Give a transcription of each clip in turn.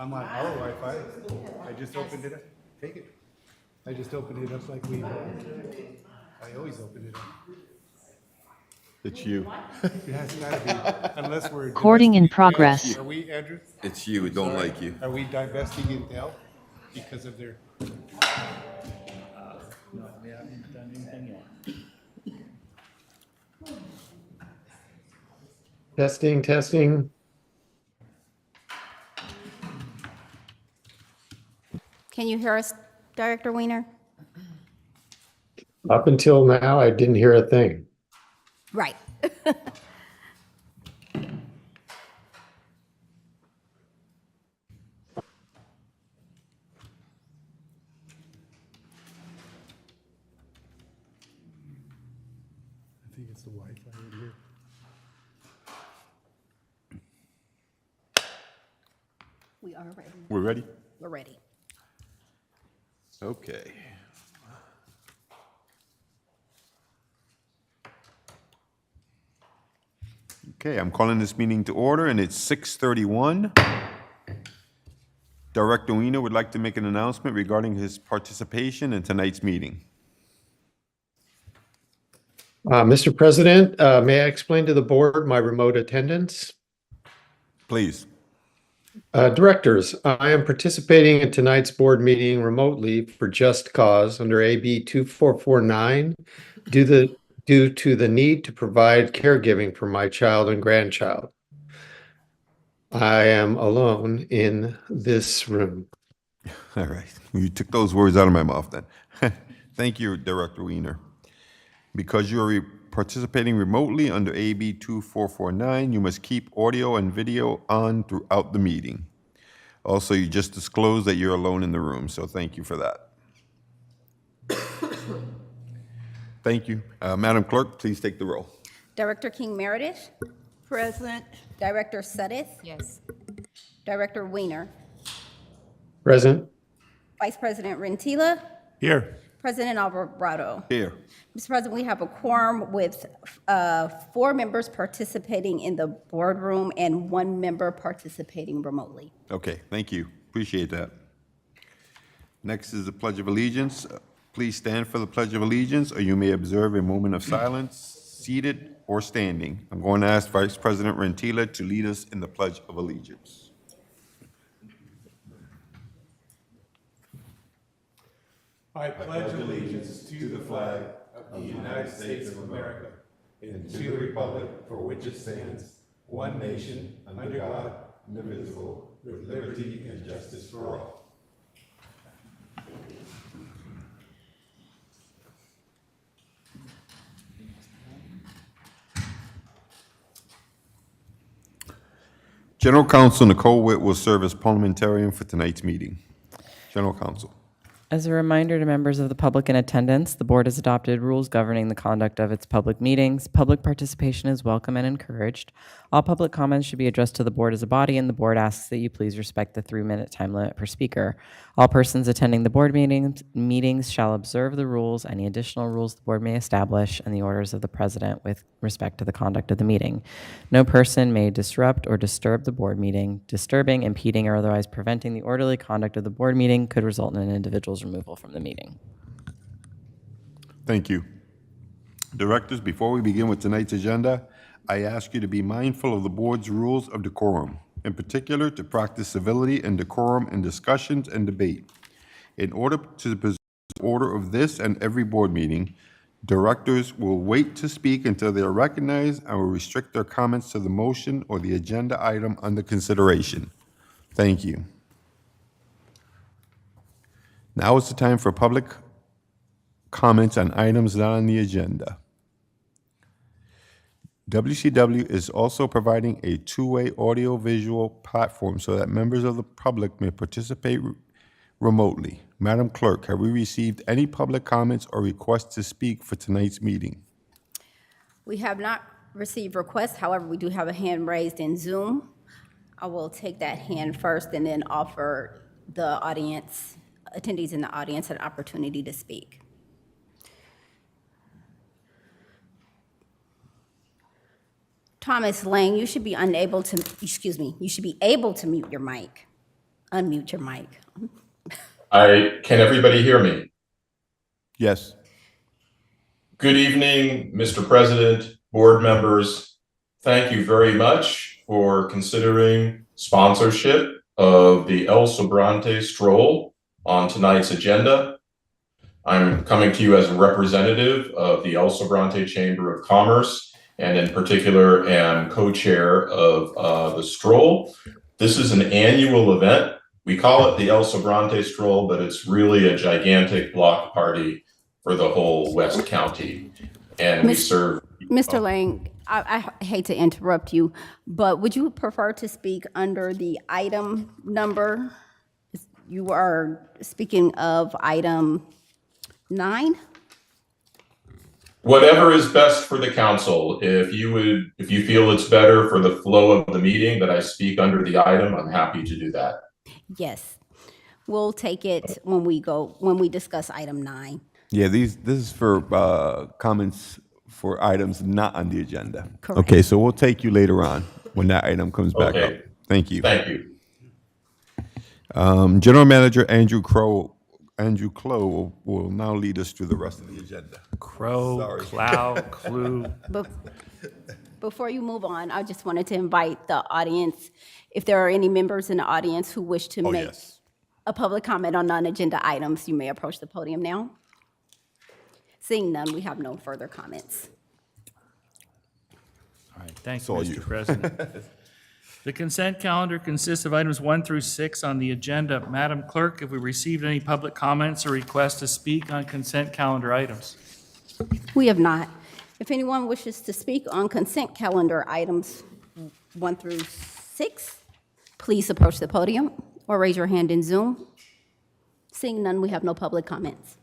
I'm on our Wi-Fi. I just opened it up. Take it. I just opened it up like we. I always open it up. It's you. Yeah, it's gotta be, unless we're. Recording in divesting progress. Intel. Are we, Andrew? It's you. It don't like you. Are we divesting Intel because of their? No, we haven't done anything yet. Testing, testing. Can you hear us, Director Weiner? Up until now, I didn't hear a thing. Right. I think it's the Wi-Fi in here. We are ready. We're ready? We're ready. Okay. Okay, I'm calling this meeting to order, and it's 6:31. Director Weiner would like to make an announcement regarding his participation in tonight's meeting. Mr. President, may I explain to the board my remote attendance? Please. Directors, I am participating in tonight's board meeting remotely for just cause under AB 2449 due to the need to provide caregiving for my child and grandchild. I am alone in this room. All right. You took those words out of my mouth then. Thank you, Director Weiner. Because you are participating remotely under AB 2449, you must keep audio and video on throughout the meeting. Also, you just disclosed that you're alone in the room, so thank you for that. Thank you. Madam Clerk, please take the roll. Director King Meredith? Present. Director Suddeth? Yes. Director Weiner? Present? Vice President Rentila? Here. President Alvarado? Here. Mr. President, we have a quorum with 4 members participating in the boardroom and 1 member participating remotely. Okay, thank you. Appreciate that. Next is the Pledge of Allegiance. Please stand for the Pledge of Allegiance, or you may observe a moment of silence, seated or standing. I'm going to ask Vice President Rentila to lead us in the Pledge of Allegiance. I pledge allegiance to the flag of the United States of America and to the republic for which it stands, one nation, under God, indivisible, with liberty and justice for all. General Counsel Nicole Witt will serve as parliamentarian for tonight's meeting. General Counsel. As a reminder to members of the public in attendance, the board has adopted rules governing the conduct of its public meetings. Public participation is welcome and encouraged. All public comments should be addressed to the board as a body, and the board asks that you please respect the 3-minute time limit per speaker. All persons attending the board meetings shall observe the rules, any additional rules the board may establish, and the orders of the president with respect to the conduct of the meeting. No person may disrupt or disturb the board meeting. Disturbing, impeding, or otherwise preventing the orderly conduct of the board meeting could result in an individual's removal from the meeting. Thank you. Directors, before we begin with tonight's agenda, I ask you to be mindful of the board's rules of decorum, in particular to practice civility and decorum in discussions and debate. In order to preserve the order of this and every board meeting, directors will wait to speak until they are recognized and will restrict their comments to the motion or the agenda item under consideration. Thank you. Now is the time for public comments on items not on the agenda. WCW is also providing a 2-way audio-visual platform so that members of the public may participate remotely. Madam Clerk, have we received any public comments or requests to speak for tonight's meeting? We have not received requests. However, we do have a hand raised in Zoom. I will take that hand first and then offer the audience, attendees in the audience, an opportunity to speak. Thomas Lang, you should be able to mute your mic. unmute your mic. Can everybody hear me? Yes. Good evening, Mr. President, board members. Thank you very much for considering sponsorship of the El Sobrante Stroll on tonight's agenda. I'm coming to you as a representative of the El Sobrante Chamber of Commerce, and in particular am co-chair of the stroll. This is an annual event. We call it the El Sobrante Stroll, but it's really a gigantic block party for the whole West County. And we serve. Mr. Lang, I hate to interrupt you, but would you prefer to speak under the item number? You are speaking of item 9? Whatever is best for the council. If you feel it's better for the flow of the meeting that I speak under the item, I'm happy to do that. Yes. We'll take it when we discuss item 9. Yeah, this is for comments for items not on the agenda. Correct. Okay, so we'll take you later on when that item comes back up. Okay. Thank you. Thank you. General Manager Andrew Clow will now lead us through the rest of the agenda. Crow, Sorry. clow, clue. Before you move on, I just wanted to invite the audience, if there are any members in the audience who wish to make Yes. a public comment on non-agenda items, you may approach the podium now. Seeing none, we have no further comments. All right, thank you, all Mr. you. President. The consent calendar consists of items 1 through 6 on the agenda. Madam Clerk, have we received any public comments or requests to speak on consent calendar items? We have not. If anyone wishes to speak on consent calendar items 1 through 6, please approach the podium or raise your hand in Zoom. Seeing none, we have no public comments.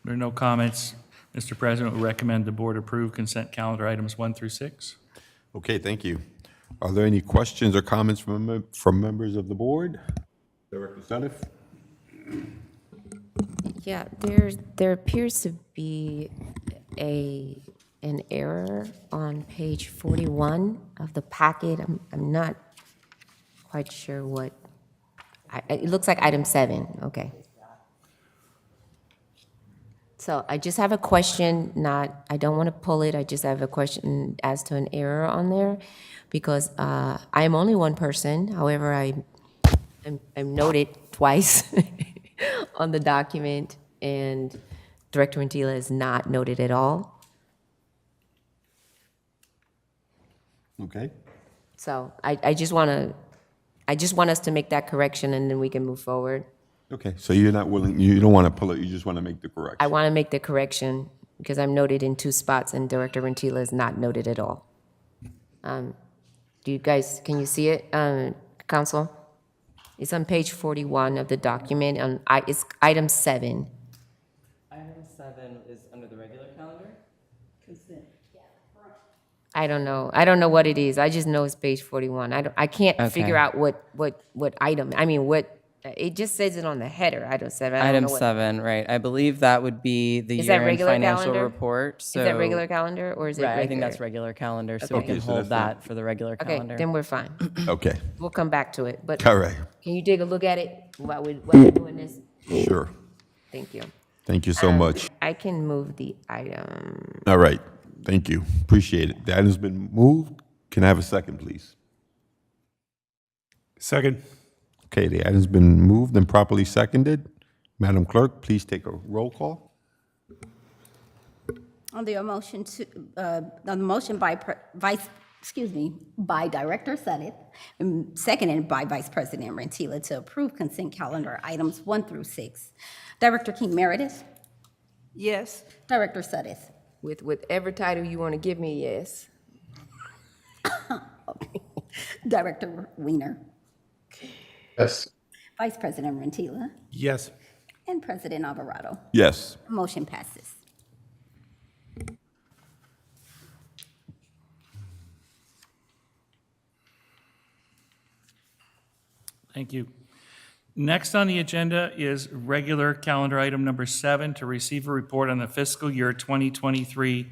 There are no comments. Mr. President, we recommend the board approve consent calendar items 1 through 6. Okay, thank you. Are there any questions or comments from members of the board? Director Senif? Yeah, there appears to be an error on page 41 of the packet. I'm not quite sure what, it looks like item 7, okay. So I just have a question, I don't want to pull it, I just have a question as to an error on there, because I am only one person, however, I'm noted twice on the document, and Director Rentila is not noted at all. Okay. So I just want us to make that correction, and then we can move forward. Okay, so you're not willing, you don't want to pull it, you just want to make the correction? I want to make the correction because I'm noted in 2 spots and Director Rentila is not noted at all. Do you guys, can you see it, Council? It's on page 41 of the document, it's item 7. Item 7 is under the regular calendar? I don't know what it is. I just know it's page 41. I can't figure out what item, it just says it on the header, item 7. I don't Item know what- 7, right. I believe that would be the Is that year-end regular financial calendar? report. Is that regular calendar or is it Right, regular? I think that's regular calendar, so we Okay. can Okay, so hold that's that for the regular Okay, calendar. then we're fine. Okay, We'll come back to it, but all right, can you take a look at it while we're doing this? sure. Thank you. Thank you so much. I can move the item. All right, thank you, appreciate it. The item's been moved. Can I have a second, please? Second. Okay, the item's been moved and properly seconded. Madam Clerk, please take a roll call. On the motion by by Director Suddeth, and seconded by Vice President Rentila to approve consent calendar items 1 through 6. Director King Meredith, Yes. Director Suddeth, With whatever title you want to give me, yes. Director Weiner, Yes. Vice President Rentila, Yes. and President Alvarado. Yes. Motion passes. Thank you. Next on the agenda is regular calendar item number 7, to receive a report on the fiscal year 2023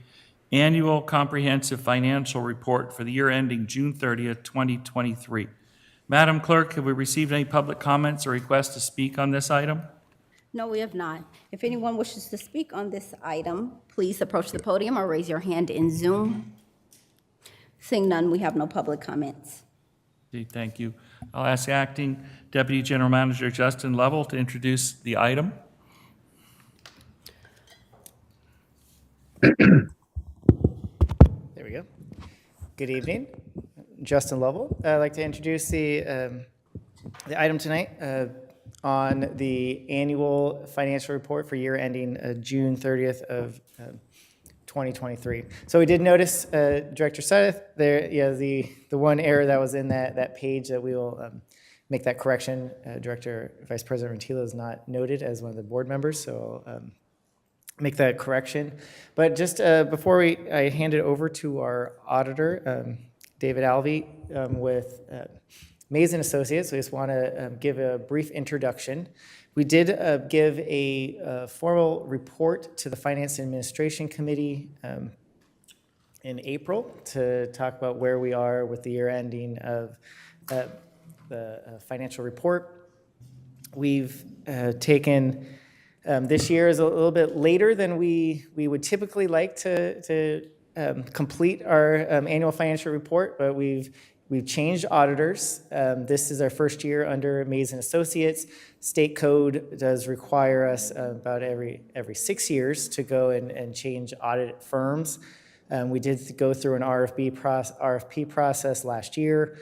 Annual Comprehensive Financial Report for the year ending June 30th, 2023. Madam Clerk, have we received any public comments or requests to speak on this item? No, we have not. If anyone wishes to speak on this item, please approach the podium or raise your hand in Zoom. Seeing none, we have no public comments. Okay, thank you. I'll ask Acting Deputy General Manager Justin Lovell to introduce the item. There we go. Good evening. Justin Lovell. I'd like to introduce the item tonight on the annual financial report for year ending June 30th of 2023. So we did notice, Director Seth, there, the one error that was in that page that we will make that correction. Director Vice President Rentilo is not noted as one of the board members, so I'll make that correction. But just before I hand it over to our auditor, David Alvey, with Mays & Associates, we just want to give a brief introduction. We did give a formal report to the Finance and Administration Committee in April to talk about where we are with the year ending of the financial report. We've taken, this year is a little bit later than we would typically like to complete our annual financial report, but we've changed auditors. This is our first year under Mays & Associates. State code does require us about every 6 years to go and change audit firms. We did go through an RFP process last year,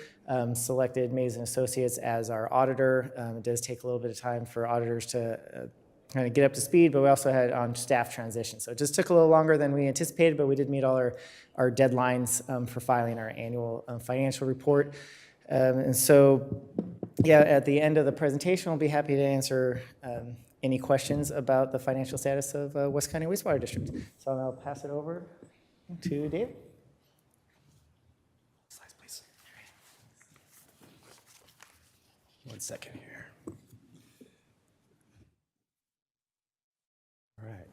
selected Mays & Associates as our auditor. It does take a little bit of time for auditors to kind of get up to speed, but we also had on staff transition. So it just took a little longer than we anticipated, but we did meet all our deadlines for filing our annual financial report. And so, yeah, at the end of the presentation, we'll be happy to answer any questions about the financial status of West County Wastewater District. So I'll pass it over to Dave. Slides, please. 1 second here. All right.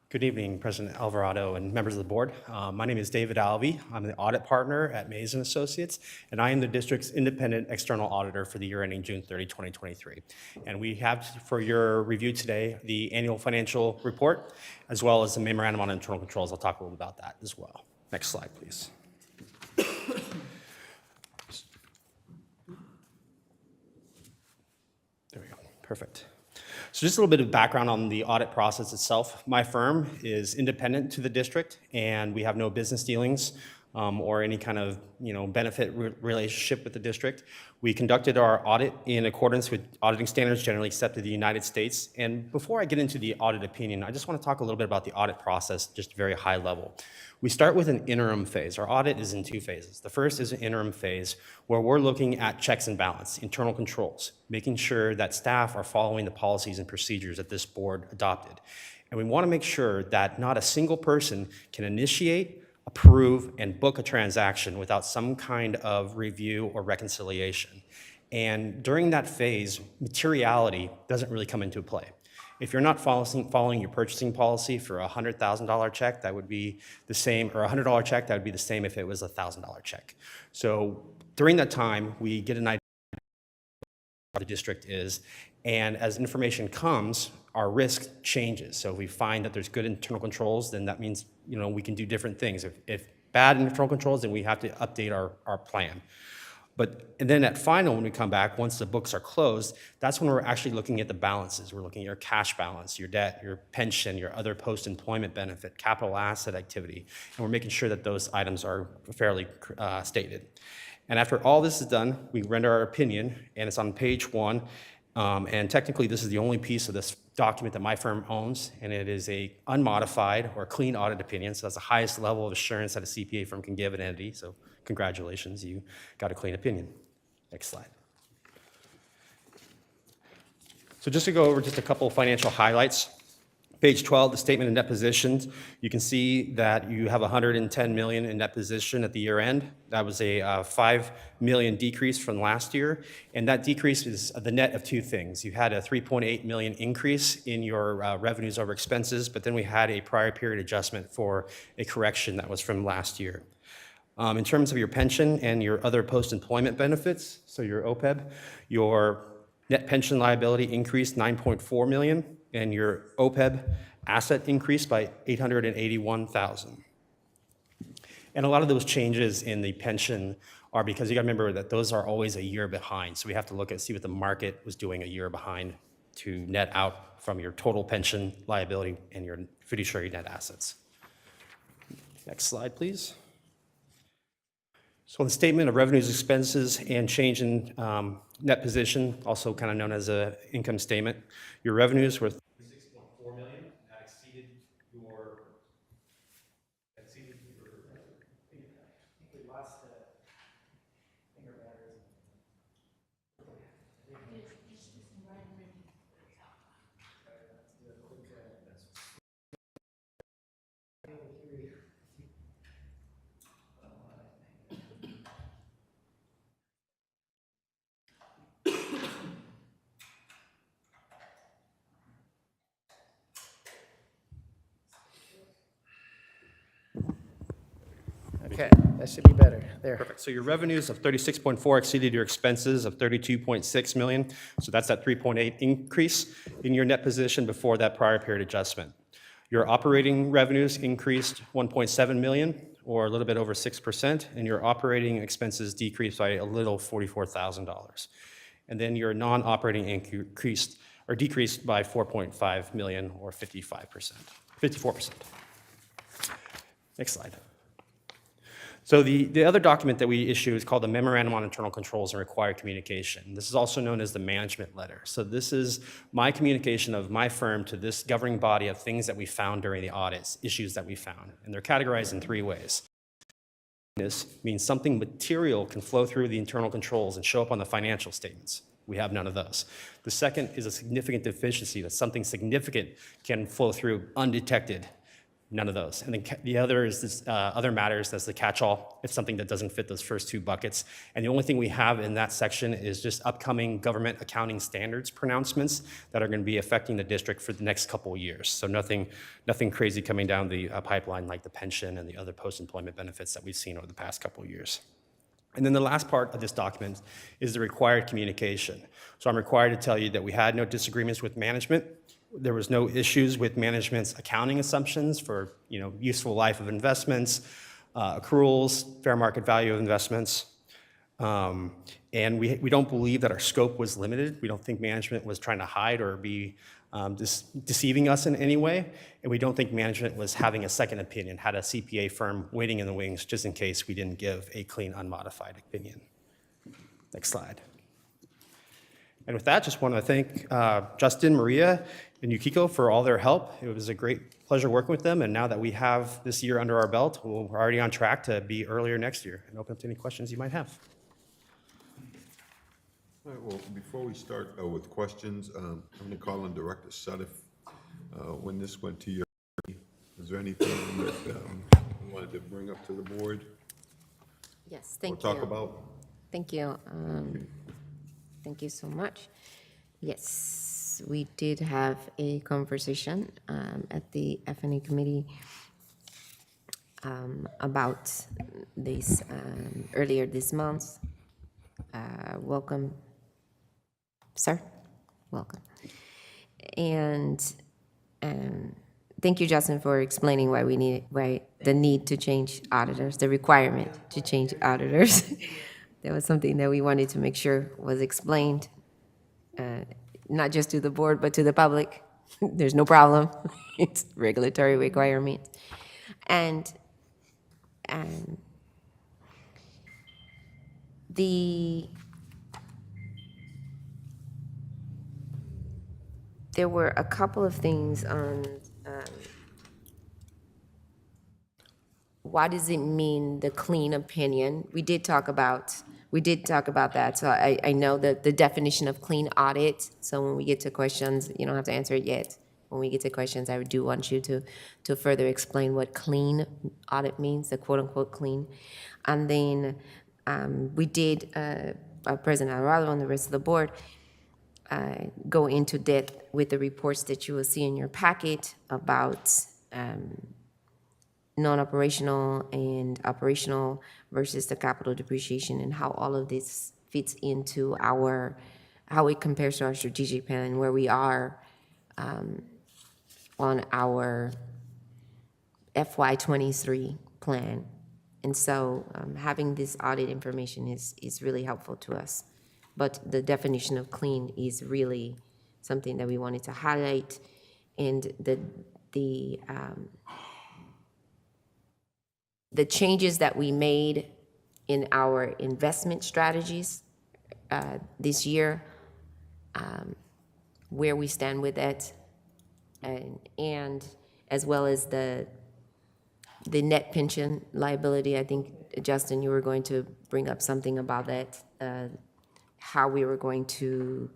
Good evening, President Alvarado and members of the board. My name is David Alvey. I'm the audit partner at Mays & Associates, and I am the district's independent external auditor for the year ending June 30, 2023. And we have for your review today the annual financial report, as well as the memorandum on internal controls. I'll talk a little about that as well. Next slide, please. There we go. Perfect. So just a little bit of background on the audit process itself. My firm is independent to the district, and we have no business dealings or any kind of benefit relationship with the district. We conducted our audit in accordance with auditing standards generally accepted in the United States. And before I get into the audit opinion, I just want to talk a little bit about the audit process, just very high level. We start with an interim phase. Our audit is in 2 phases. The first is an interim phase where we're looking at checks and balance, internal controls, making sure that staff are following the policies and procedures that this board adopted. And we want to make sure that not a single person can initiate, approve, and book a transaction without some kind of review or reconciliation. And during that phase, materiality doesn't really come into play. If you're not following your purchasing policy for a $100,000 check, that would be the same, or a $100 check, that would be the same if it was a $1,000 check. So during that time, we get an idea of what the district is, and as information comes, our risk changes. So if we find that there's good internal controls, then that means we can do different things. If bad internal controls, then we have to update our plan. And then at final, when we come back, once the books are closed, that's when we're actually looking at the balances. We're looking at your cash balance, your debt, your pension, your other post-employment benefit, capital asset activity, and we're making sure that those items are fairly stated. And after all this is done, we render our opinion, and it's on page 1. And technically, this is the only piece of this document that my firm owns, and it is a unmodified or clean audit opinion. So that's the highest level of assurance that a CPA firm can give an entity. So congratulations, you got a clean opinion. Next slide. So just to go over just a couple of financial highlights. Page 12, the statement of net positions, you can see that you have 110 million in net position at the year end. That was a 5 million decrease from last year. And that decrease is the net of two things. You had a 3.8 million increase in your revenues over expenses, but then we had a prior period adjustment for a correction that was from last year. In terms of your pension and your other post-employment benefits, so your OPEB, your net pension liability increased 9.4 million, and your OPEB asset increased by 881,000. And a lot of those changes in the pension are because you got to remember that those are always a year behind. So we have to look at see what the market was doing a year behind to net out from your total pension liability and your fiduciary net assets. Next slide, please. So the statement of revenues, expenses, and change in net position, also kind of known as a income statement, your revenues were 36.4 million. That exceeded your. We lost the finger batteries. Okay, that should be better. There. Perfect. So your revenues of 36.4 exceeded your expenses of 32.6 million. So that's that 3.8 increase in your net position before that prior period adjustment. Your operating revenues increased 1.7 million, or a little bit over 6%, and your operating expenses decreased by a little $44,000. And then your non-operating increased or decreased by 4.5 million, or 54%. Next slide. So the other document that we issue is called the Memorandum on Internal Controls and Required Communication. This is also known as the management letter. So this is my communication of my firm to this governing body of things that we found during the audits, issues that we found. And they're categorized in three ways. This means something material can flow through the internal controls and show up on the financial statements. We have none of those. The second is a significant deficiency, that something significant can flow through undetected. None of those. And then the other is this other matters, that's the catch-all. It's something that doesn't fit those first two buckets. And the only thing we have in that section is just upcoming government accounting standards pronouncements that are going to be affecting the district for the next couple of years. So nothing crazy coming down the pipeline like the pension and the other post-employment benefits that we've seen over the past couple of years. And then the last part of this document is the required communication. So I'm required to tell you that we had no disagreements with management. There was no issues with management's accounting assumptions for, useful life of investments, accruals, fair market value of investments. And we don't believe that our scope was limited. We don't think management was trying to hide or be deceiving us in any way. And we don't think management was having a second opinion, had a CPA firm waiting in the wings just in case we didn't give a clean, unmodified opinion. Next slide. And with that, just want to thank Justin, Maria, and Yukiko for all their help. It was a great pleasure working with them. And now that we have this year under our belt, we're already on track to be earlier next year. And open up to any questions you might have. All right, well, before we start with questions, I'm going to call on Director Suttiff. When this went to your, is there anything that you wanted to bring up to the board? Yes, thank you. Or talk about? Thank you. Thank you so much. Yes, we did have a conversation at the F&E committee about this earlier this month. Welcome, sir. Welcome. And thank you, Justin, for explaining why the need to change auditors, the requirement to change auditors. That was something that we wanted to make sure was explained, not just to the board, but to the public. There's no problem. It's regulatory requirement. And there were a couple of things on what does it mean, the clean opinion? We did talk about that. So I know that the definition of clean audit. So when we get to questions, you don't have to answer it yet. when we get to questions, I do want you to further explain what clean audit means, the quote-unquote clean. And then we did, President Alvarado and the rest of the board, go into depth with the reports that you will see in your packet about non-operational and operational versus the capital depreciation, and how all of this fits into how it compares to our strategic plan and where we are on our FY23 plan. And so having this audit information is really helpful to us. But the definition of clean is really something that we wanted to highlight. And the changes that we made in our investment strategies this year, where we stand with it, and as well as the net pension liability. I think, Justin, you were going to bring up something about that, how we were going to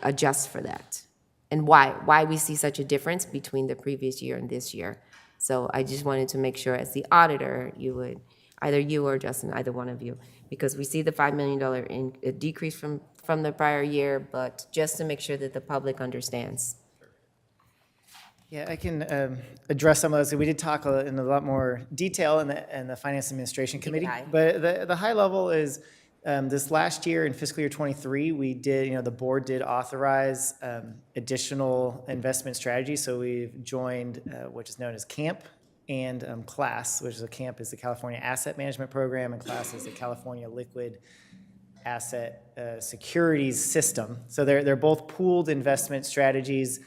adjust for that, and why we see such a difference between the previous year and this year. So I just wanted to make sure, as the auditor, you would, either you or Justin, either one of you, because we see the $5 million decrease from the prior year, but just to make sure that the public understands. Yeah, I can address some of those. We did talk in a lot more detail in the Finance Administration Committee. But the high level is this last year in fiscal year 23, we did, the board did authorize additional investment strategies. So we've joined which is known as CAMP and CLASS, which is a CAMP is the California Asset Management Program, and CLASS is the California Liquid Asset Securities System. So they're both pooled investment strategies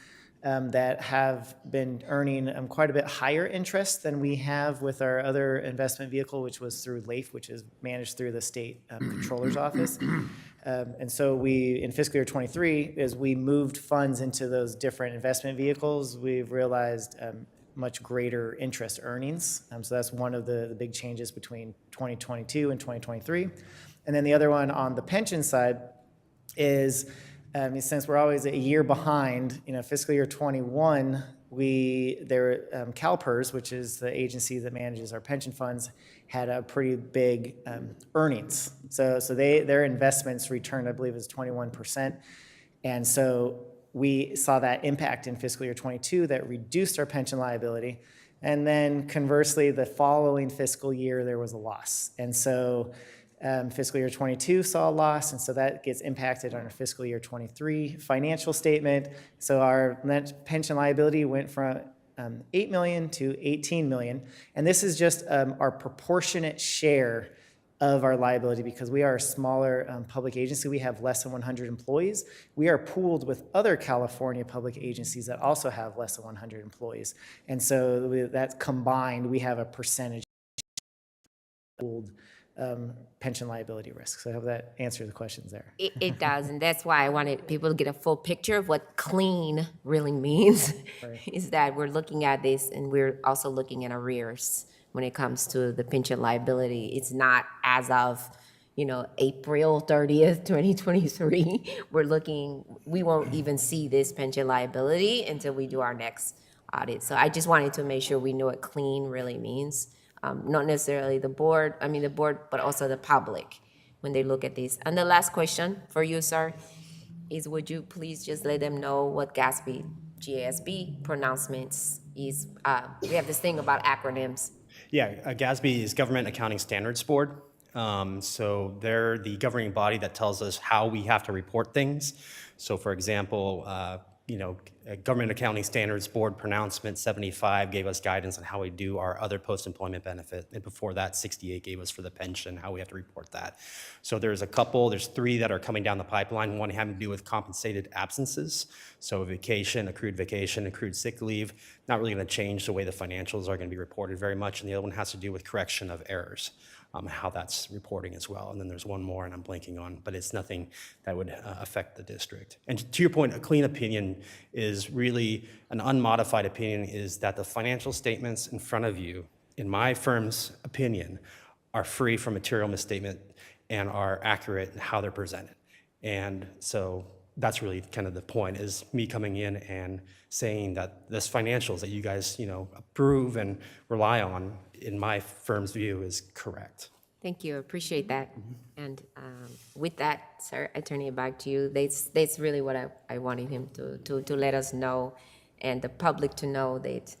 that have been earning quite a bit higher interest than we have with our other investment vehicle, which was through LAIF, which is managed through the state controller's office. And so we, in fiscal year 23, as we moved funds into those different investment vehicles, we've realized much greater interest earnings. So that's one of the big changes between 2022 and 2023. And then the other one on the pension side is, since we're always a year behind, fiscal year 21, CalPERS, which is the agency that manages our pension funds, had a pretty big earnings. So their investments returned, I believe, is 21%. And so we saw that impact in fiscal year 22 that reduced our pension liability. And then conversely, the following fiscal year, there was a loss. And so fiscal year 22 saw a loss, and so that gets impacted on our fiscal year 23 financial statement. So our net pension liability went from $8 million to $18 million, and this is just our proportionate share of our liability because we are a smaller public agency. We have less than 100 employees. We are pooled with other California public agencies that also have less than 100 employees, and so that's combined, we have a percentage pooled pension liability risk. So I hope that answers the questions there. It does, and that's why I wanted people to get a full picture of what clean really means. Right. Is that we're looking at this, and we're also looking at arrears when it comes to the pension liability. It's not as of, April 30th, 2023. We won't even see this pension liability until we do our next audit. So I just wanted to make sure we know what clean really means. Not necessarily the board, but also the public when they look at these. And the last question for you, sir, is would you please just let them know what GASB pronouncements is? We have this thing about acronyms. Yeah, GASB is Government Accounting Standards Board. So they're the governing body that tells us how we have to report things. So for example, Government Accounting Standards Board pronouncement 75 gave us guidance on how we do our other post-employment benefit. And before that, 68 gave us for the pension, how we have to report that. So there's three that are coming down the pipeline. One having to do with compensated absences. So accrued vacation, accrued sick leave, not really going to change the way the financials are going to be reported very much. And the other one has to do with correction of errors. How that's reporting as well. And then there's one more, and I'm blanking on, but it's nothing that would affect the district. And to your point, a clean opinion is really an unmodified opinion, is that the financial statements in front of you, in my firm's opinion, are free from material misstatement and are accurate in how they're presented. And so that's really kind of the point, is me coming in and saying that this financials that you guys, approve and rely on, in my firm's view, is correct. Thank you, appreciate that. And with that, sir, I turn it back to you. That's really what I wanted him to let us know, and the public to know that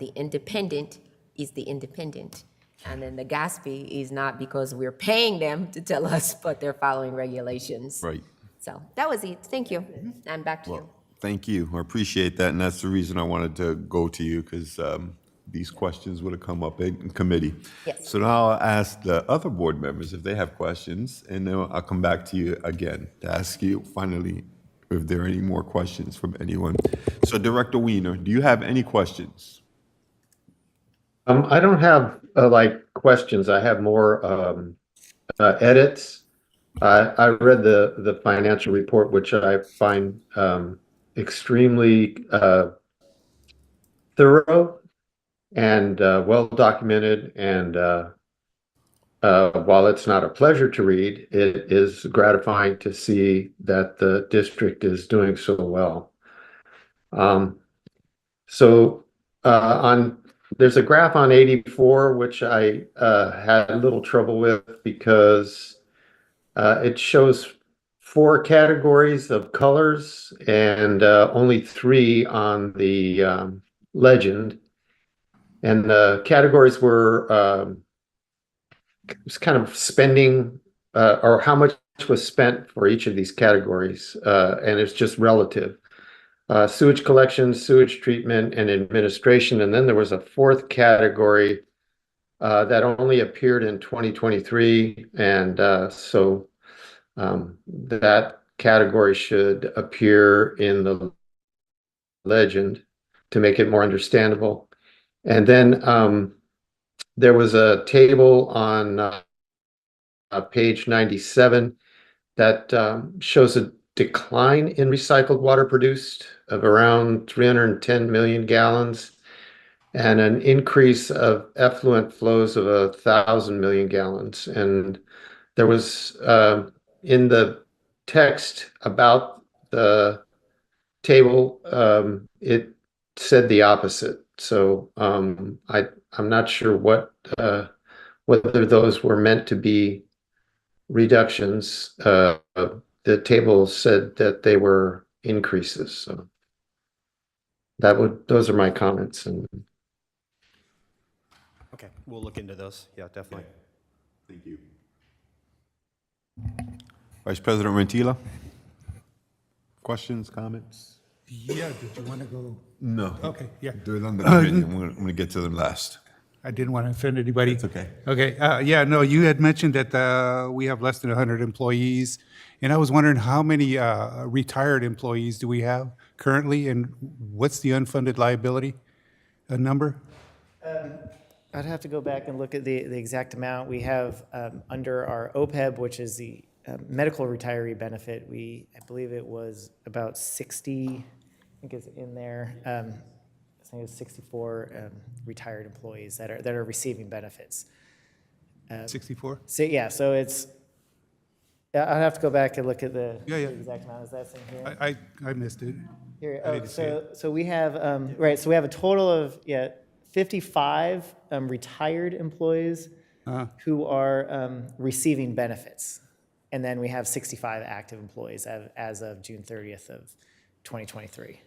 the independent is the independent. And then the GASP is not because we're paying them to tell us, but they're following regulations. Right. So that was it. Thank you. And back to you. Thank you. I appreciate that, and that's the reason I wanted to go to you, because these questions would have come up in committee. Yes. So now I'll ask the other board members if they have questions, and then I'll come back to you again to ask you finally if there are any more questions from anyone. So Director Weiner, do you have any questions? I don't have questions. I have more edits. I read the financial report, which I find extremely thorough and well documented. And while it's not a pleasure to read, it is gratifying to see that the district is doing so well. There's a graph on 84, which I had a little trouble with because it shows 4 categories of colors and only 3 on the legend. And the categories were it was kind of spending or how much was spent for each of these categories, and it's just relative. Sewage collection, sewage treatment, and administration. And then there was a 4th category that only appeared in 2023. And so that category should appear in the legend to make it more understandable. And then there was a table on page 97 that shows a decline in recycled water produced of around 310 million gallons and an increase of effluent flows of 1,000 million gallons. And there was in the text about the table, it said the opposite. So I'm not sure whether those were meant to be reductions. The table said that they were increases. So those are my comments. And Okay, we'll look into those. Yeah, definitely. Thank you. Vice President Rentila? Questions, comments? Yeah, did you want to go? No. Okay, yeah. Do it on the committee. I'm going to get to them last. I didn't want to offend anybody. It's okay. Okay, yeah, no, you had mentioned that we have less than 100 employees, and I was wondering how many retired employees do we have currently, and what's the unfunded liability number? I'd have to go back and look at the exact amount. We have under our OPEB, which is the medical retiree benefit, I believe it was about 60, I think it's in there. I think it was 64 retired employees that are receiving benefits. 64? So yeah, so it's, I'd have to go back and look at the Yeah. the exact amount. Is that in here? I missed it. Here, I didn't see so we have, right, so we have a total of, 55 retired employees who are receiving benefits. And then we have 65 active employees as of June 30th of 2023.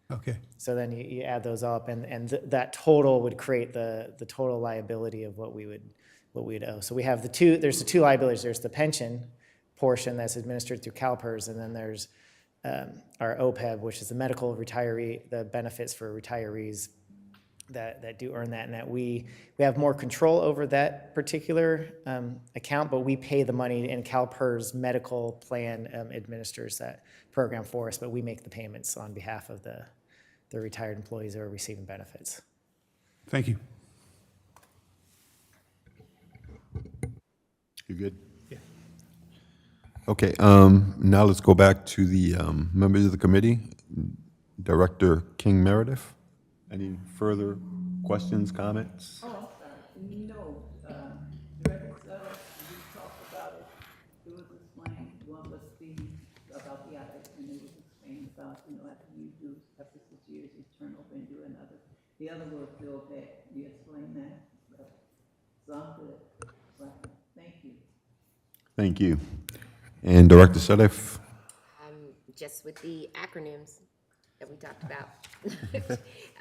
Okay, So then you add those up, and that total would create the total liability of what we would owe. So we have there's the two liabilities. There's the pension portion that's administered through CalPERS, and then there's our OPEB, which is the medical retiree, the benefits for retirees that do earn that, and that we have more control over that particular account, but we pay the money, and CalPERS medical plan administers that program for us, but we make the payments on behalf of the retired employees that are receiving benefits. thank you. You good? Yeah. Okay, now let's go back to the members of the committee. Director King Meredith, any further questions, comments? No, the records, we talked about other words, Bill Beck, you explained that, so I'm good. Right. Thank you. Thank you. And Director Sadef? Just with the acronyms that we talked about.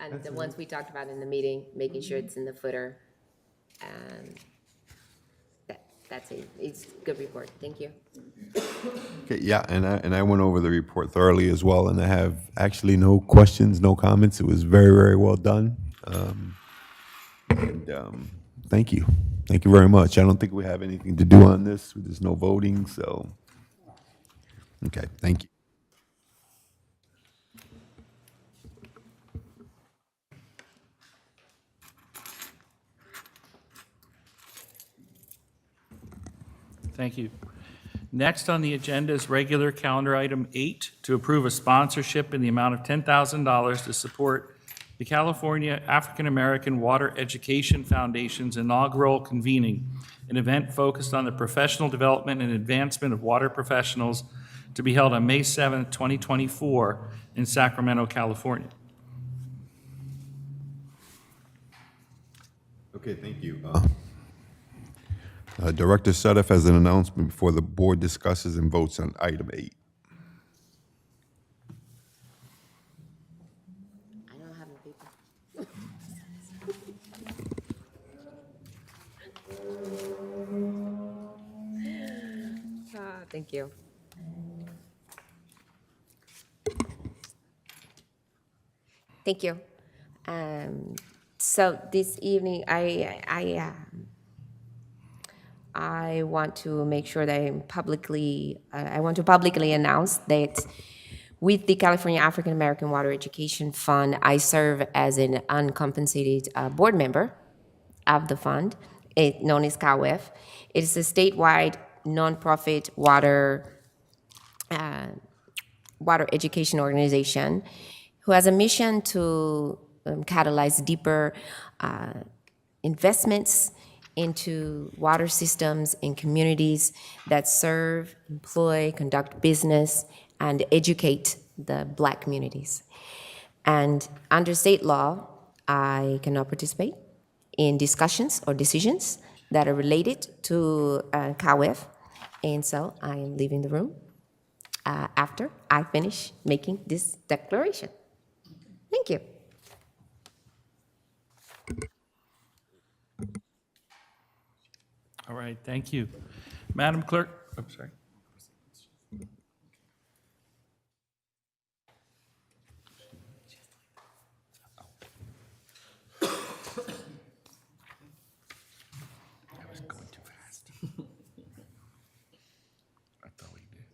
And the ones we talked about in the meeting, making sure it's in the footer. That's it. It's a good report. Thank you. Okay, yeah, and I went over the report thoroughly as well, and I have actually no questions, no comments. It was very, very well done. Thank you. Thank you very much. I don't think we have anything to do on this. There's no voting, so. Okay, thank you. Thank you. Next on the agenda is regular calendar item 8, to approve a sponsorship in the amount of $10,000 to support the California African American Water Education Foundation's inaugural convening, an event focused on the professional development and advancement of water professionals, to be held on May 7th, 2024 in Sacramento, California. Okay, thank you. Director Sadef has an announcement before the board discusses and votes on item 8. I don't have any people. Thank you. Thank you. So this evening, I want to make sure that I want to publicly announce that with the California African American Water Education Fund, I serve as an uncompensated board member of the fund, known as CAWF. It is a statewide nonprofit water education organization who has a mission to catalyze deeper investments into water systems in communities that serve, employ, conduct business, and educate the Black communities. And under state law, I cannot participate in discussions or decisions that are related to CAWF, and so I am leaving the room after I finish making this declaration. Thank you. All right, thank you. Madam Clerk, I'm sorry. I was going too fast. I thought we did.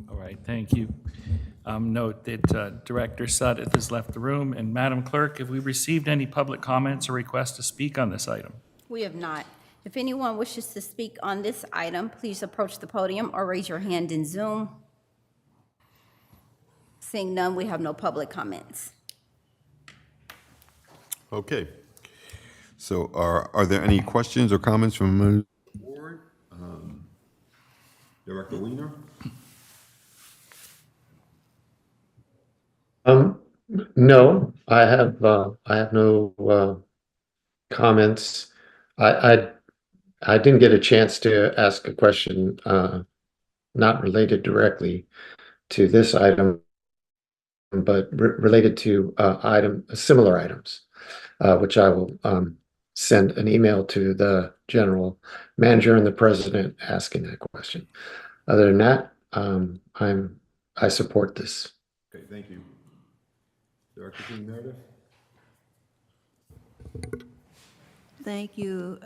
All right, thank you. Note that Director Sadef has left the room, and Madam Clerk, have we received any public comments or requests to speak on this item? We have not. If anyone wishes to speak on this item, please approach the podium or raise your hand in Zoom. Seeing none, we have no public comments. Okay. So are there any questions or comments from the board? Director Weiner? No, I have no comments. I didn't get a chance to ask a question not related directly to this item, but related to similar items, which I will send an email to the general manager and the president asking that question. Other than that, I support this. Okay, thank you. Director King Meredith? Thank you,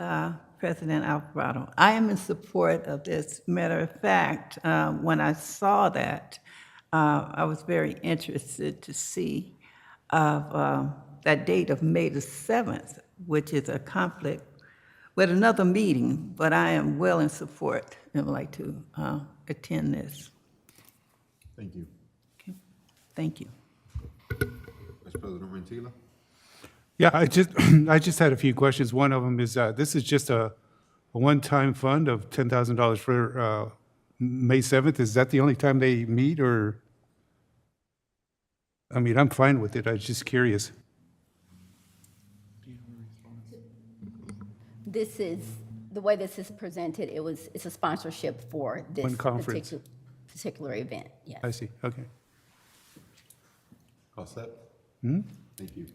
President Alvarado. I am in support of this. Matter of fact, when I saw that, I was very interested to see that date of May the 7th, which is a conflict with another meeting, but I am well in support and would like to attend this. Thank you. Okay. Thank you. Vice President Rentila? Yeah, I just, I just had a few questions. One of them is, this is just a one-time fund of $10,000 for May 7th. Is that the only time they meet, or? I mean, I'm fine with it. I was just curious. This is, the way this is presented, it's a sponsorship for this One conference. particular event, yes. I see, okay. All set? Thank you.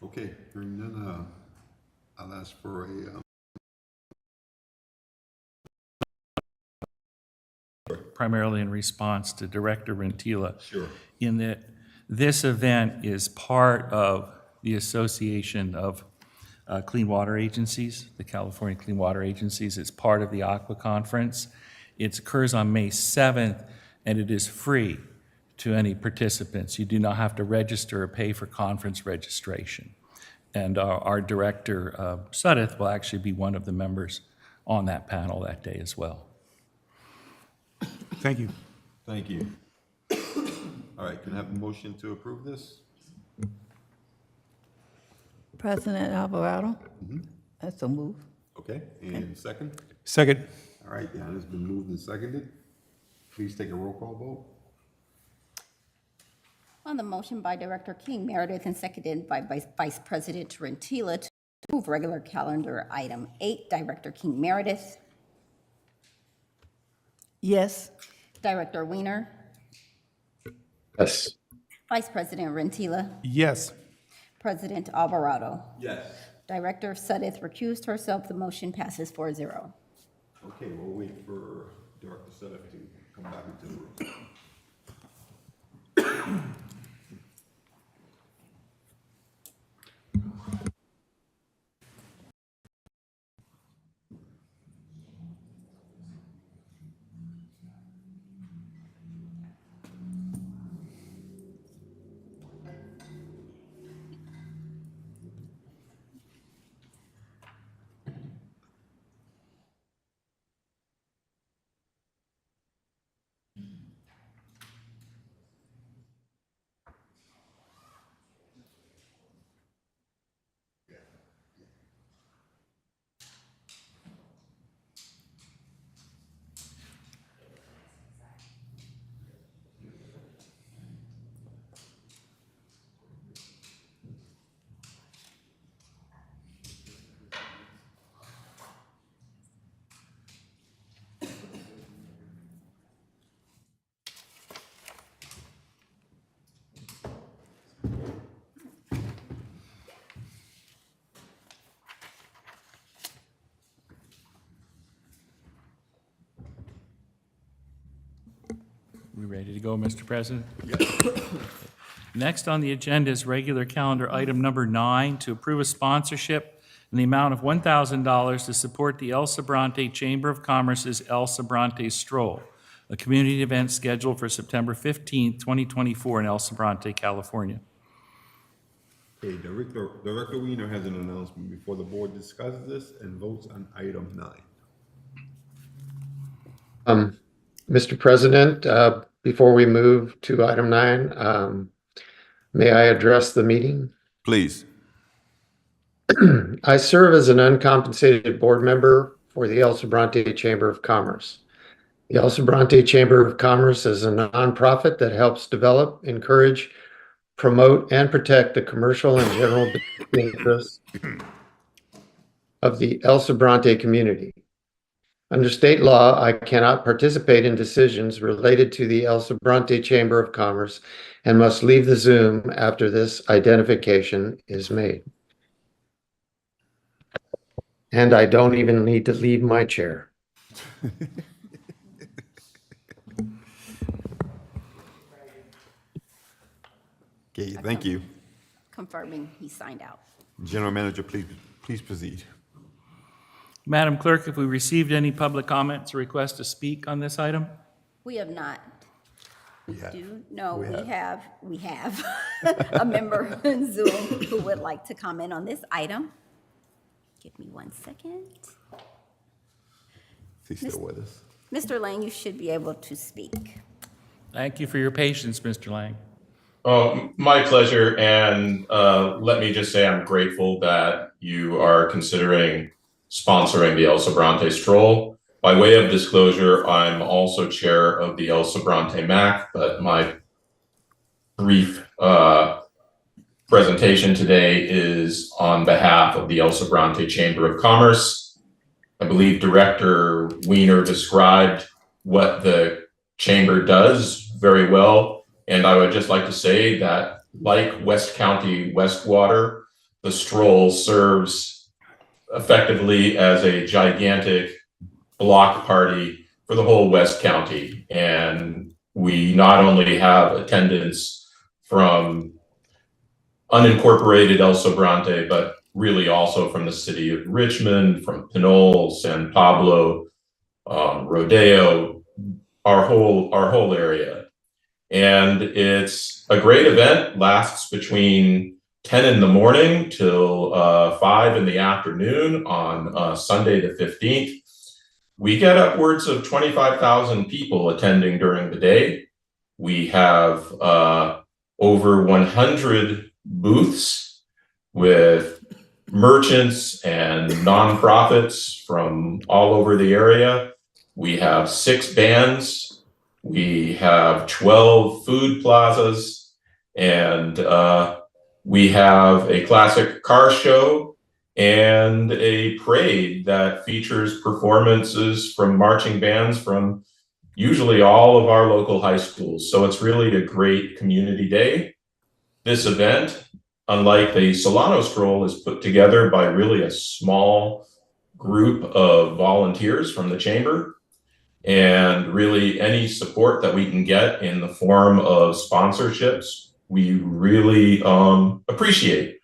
Okay, hearing none, I'll ask for a, Primarily in response to Director Rentila. Sure. In that this event is part of the Association of Clean Water Agencies, the California Clean Water Agencies. It's part of the Aqua Conference. It occurs on May 7th, and it is free to any participants. You do not have to register or pay for conference registration. And our director, Sudeth, will actually be one of the members on that panel that day as well. Thank you. thank you. All right, can I have a motion to approve this? President Alvarado? That's a move. Okay, and second? Second. All right, that has been moved and seconded. Please take a roll call vote. On the motion by Director King Meredith and seconded by Vice President Rentila to approve regular calendar item 8, Director King Meredith, Yes. Director Weiner, Yes. Vice President Rentila, Yes. President Alvarado. Yes. Director Sudeth recused herself. The motion passes 4-0. Okay, we'll wait for Director Sudeth to come back into the room. We ready to go, Mr. President? Yes. Next on the agenda is regular calendar item number 9, to approve a sponsorship in the amount of $1,000 to support the El Sobrante Chamber of Commerce's El Sobrante Stroll, a community event scheduled for September 15th, 2024 in El Sobrante, California. Okay, Director Weiner has an announcement before the board discusses this and votes on item 9. Mr. President, before we move to item 9, may I address the meeting? Please. I serve as an uncompensated board member for the El Sobrante Chamber of Commerce. The El Sobrante Chamber of Commerce is a nonprofit that helps develop, encourage, promote, and protect the commercial and general interests of the El Sobrante community. Under state law, I cannot participate in decisions related to the El Sobrante Chamber of Commerce and must leave the Zoom after this identification is made. And I don't even need to leave my chair. Okay, thank you. Confirming he signed out. General Manager, please proceed. Madam Clerk, have we received any public comments or requests to speak on this item? We have not. Yeah. We have a member on Zoom who would like to comment on this item. Give me 1 second. Is he still with us? Mr. Lang, you should be able to speak. Thank you for your patience, Mr. Lang. Oh, my pleasure. And let me just say I'm grateful that you are considering sponsoring the El Sobrante Stroll. By way of disclosure, I'm also chair of the El Sobrante MAC, but my brief presentation today is on behalf of the El Sobrante Chamber of Commerce. I believe Director Weiner described what the chamber does very well. And I would just like to say that, like West County Westwater, the stroll serves effectively as a gigantic block party for the whole West County. And we not only have attendance from unincorporated El Sobrante, but really also from the city of Richmond, from Pinole, San Pablo, Rodeo, our whole area. And it's a great event, lasts between 10 in the morning till 5 in the afternoon on Sunday the 15th. We get upwards of 25,000 people attending during the day. We have over 100 booths with merchants and nonprofits from all over the area. We have 6 bands. We have 12 food plazas, and we have a classic car show and a parade that features performances from marching bands from usually all of our local high schools. So it's really a great community day. This event, unlike the Solano Stroll, is put together by really a small group of volunteers from the chamber. And really any support that we can get in the form of sponsorships, we really appreciate.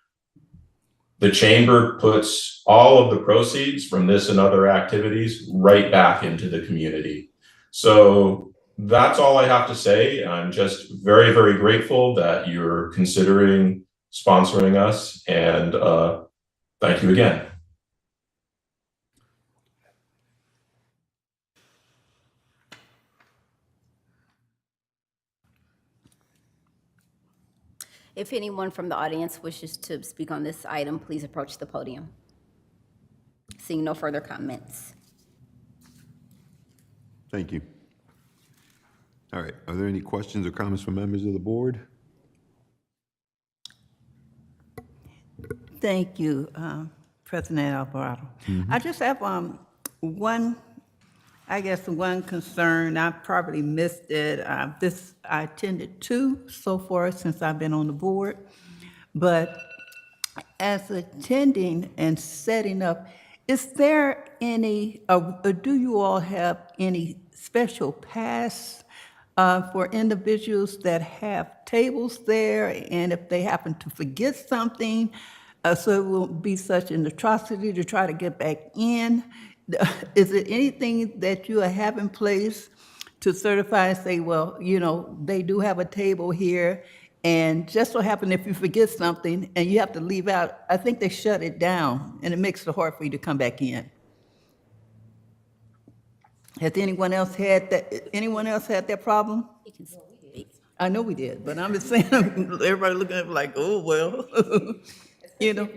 The chamber puts all of the proceeds from this and other activities right back into the community. So that's all I have to say. I'm just very, very grateful that you're considering sponsoring us, and thank you again. If anyone from the audience wishes to speak on this item, please approach the podium. Seeing no further comments. Thank you. All right, are there any questions or comments from members of the board? Thank you, President Alvarado. I just have one concern. I probably missed it. I attended 2 so far since I've been on the board, but as attending and setting up, is there any, do you all have any special pass for individuals that have tables there, and if they happen to forget something, so it won't be such an atrocity to try to get back in? Is it anything that you have in place to certify and say, well, you know, they do have a table here, and just so happen if you forget something and you have to leave out, I think they shut it down, and it makes it hard for you to come back in. Has anyone else had that? Anyone else had that problem? I know we did, but I'm just saying, everybody looking at me like, oh, well. You know,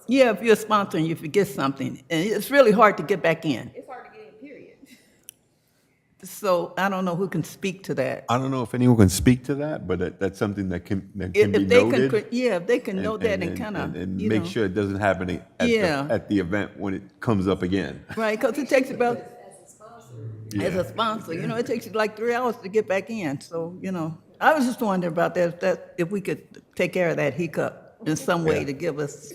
yeah, if you're a sponsor and you forget something, and it's really hard to get back in. It's hard to get in, period. So I don't know who can speak to that. I don't know if anyone can speak to that, but that's something that can be If they noted. if they can know that and kind of, and make sure it doesn't happen at the event when it comes up again. Right, because it takes about, as a sponsor, you know, it takes you like 3 hours to get back in. So, you know, I was just wondering about that if we could take care of that hiccup in some way to give us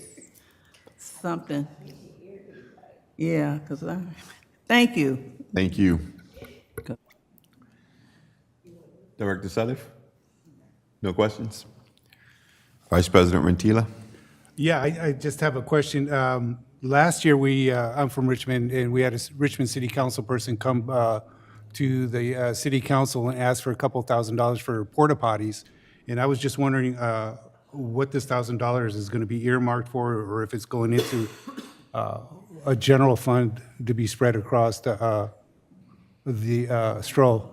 something. Yeah, because thank you. Thank you. Director Sadif? No questions? Vice President Rentila? Yeah, I just have a question. Last year, I'm from Richmond, and we had a Richmond City Council person come to the City Council and ask for a couple $1,000s for porta potties. And I was just wondering what this $1,000 is going to be earmarked for, or if it's going into a general fund to be spread across the stroll.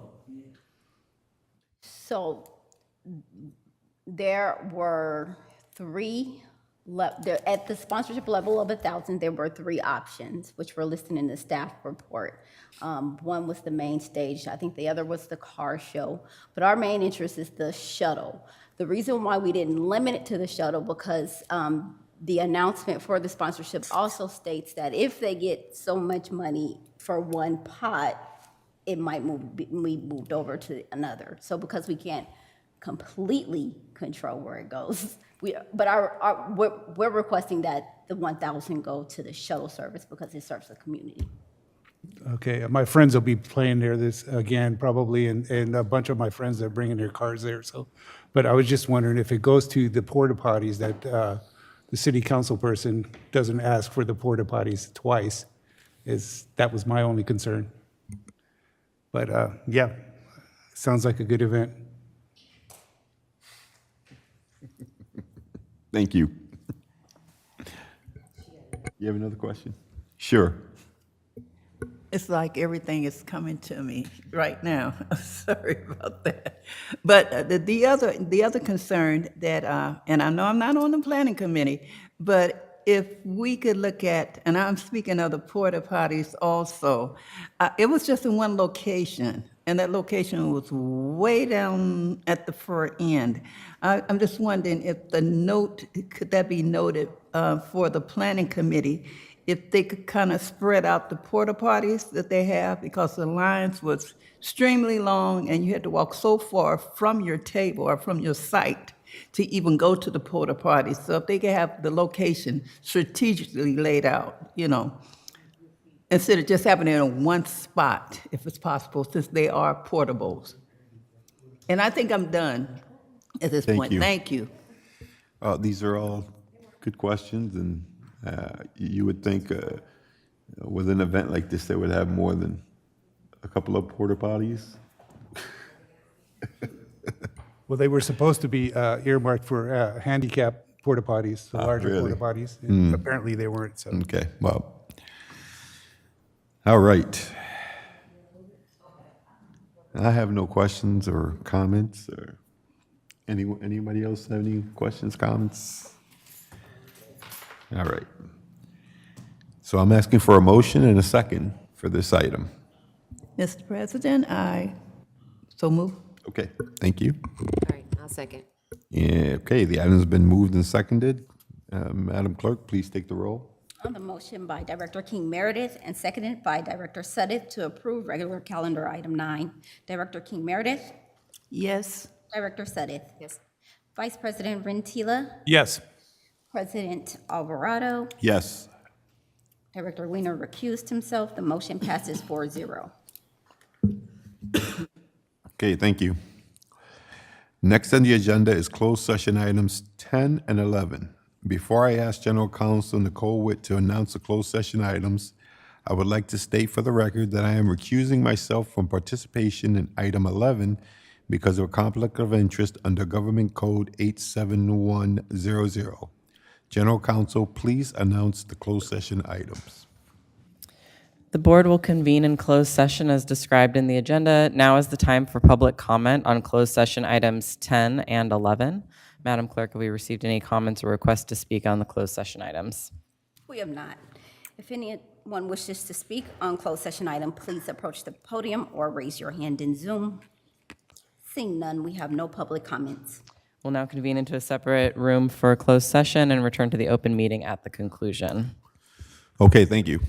So There were at the sponsorship level of 1,000, there were 3 options, which were listed in the staff report. One was the main stage. I think the other was the car show. But our main interest is the shuttle. The reason why we didn't limit it to the shuttle because the announcement for the sponsorship also states that if they get so much money for one pot, it might be moved over to another. So because we can't completely control where it goes, we're requesting that the 1,000 go to the shuttle service because it serves the community. Okay, my friends will be playing there this again, probably, and a bunch of my friends are bringing their cars there, so. But I was just wondering if it goes to the porta potties, that the city council person doesn't ask for the porta potties twice, that was my only concern. But, yeah, sounds like a good event. Thank you. You have another question? Sure. It's like everything is coming to me right now. I'm sorry about that. But the other concern that, and I know I'm not on the planning committee, but if we could look at, and I'm speaking of the porta potties also, it was just in one location, and that location was way down at the far end. I'm just wondering if could that be noted for the planning committee, if they could kind of spread out the porta potties that they have, because the lines was extremely long and you had to walk so far from your table or from your site to even go to the porta potties. So if they could have the location strategically laid out, instead of just happening in one spot, if it's possible, since they are portables. And I think I'm done at this point. you. Thank you. These are all good questions, and you would think with an event like this, they would have more than a couple of porta potties. Well, they were supposed to be earmarked for handicap porta potties, the larger really? porta potties. And apparently they weren't, so. Okay, well, all right. I have no questions or comments, or anybody else have any questions, comments? All right. So I'm asking for a motion and a second for this item. Mr. President, I so move. Okay, thank you. All right, I'll second. Yeah, okay, the item's been moved and seconded. Madam Clerk, please take the roll. On the motion by Director King Meredith and seconded by Director Suddeth to approve regular calendar item 9. Director King Meredith, Yes. Director Suddeth, Yes. Vice President Rentila, Yes. President Alvarado, Yes. Director Weiner recused himself. The motion passes 4-0. Okay, thank you. Next on the agenda is closed session items 10 and 11. Before I ask General Counsel Nicole Witt to announce the closed session items, I would like to state for the record that I am recusing myself from participation in item 11 because of a conflict of interest under Government Code 87100. General Counsel, please announce the closed session items. The board will convene in closed session as described in the agenda. Now is the time for public comment on closed session items 10 and 11. Madam Clerk, have we received any comments or requests to speak on the closed session items? We have not. If anyone wishes to speak on closed session item, please approach the podium or raise your hand in Zoom. Seeing none, we have no public comments. We'll now convene into a separate room for closed session and return to the open meeting at the conclusion. Okay, thank you.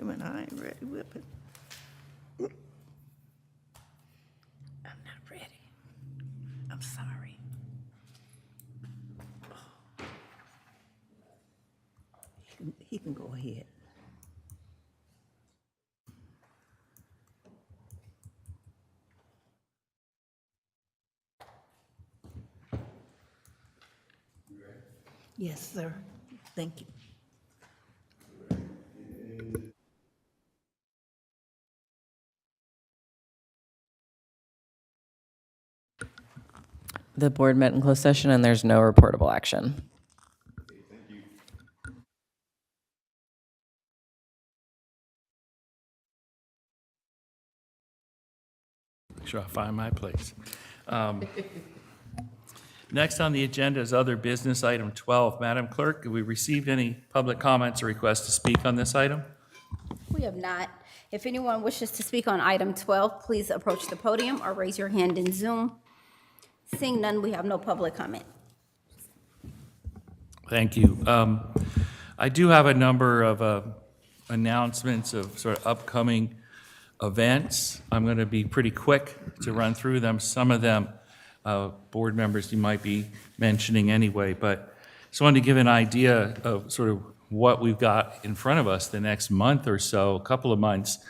a minute, I ain't ready with it. I'm not ready. I'm sorry. He can go ahead. Yes, sir. Thank you. The board met in closed session and there's no reportable action. Make sure I find my place. Next on the agenda is other business, item 12. Madam Clerk, have we received any public comments or requests to speak on this item? We have not. If anyone wishes to speak on item 12, please approach the podium or raise your hand in Zoom. Seeing none, we have no public comment. Thank you. I do have a number of announcements of sort of upcoming events. I'm going to be pretty quick to run through them. Some of them, board members, you might be mentioning anyway, but just wanted to give an idea of sort of what we've got in front of us the next month or so, a couple of months,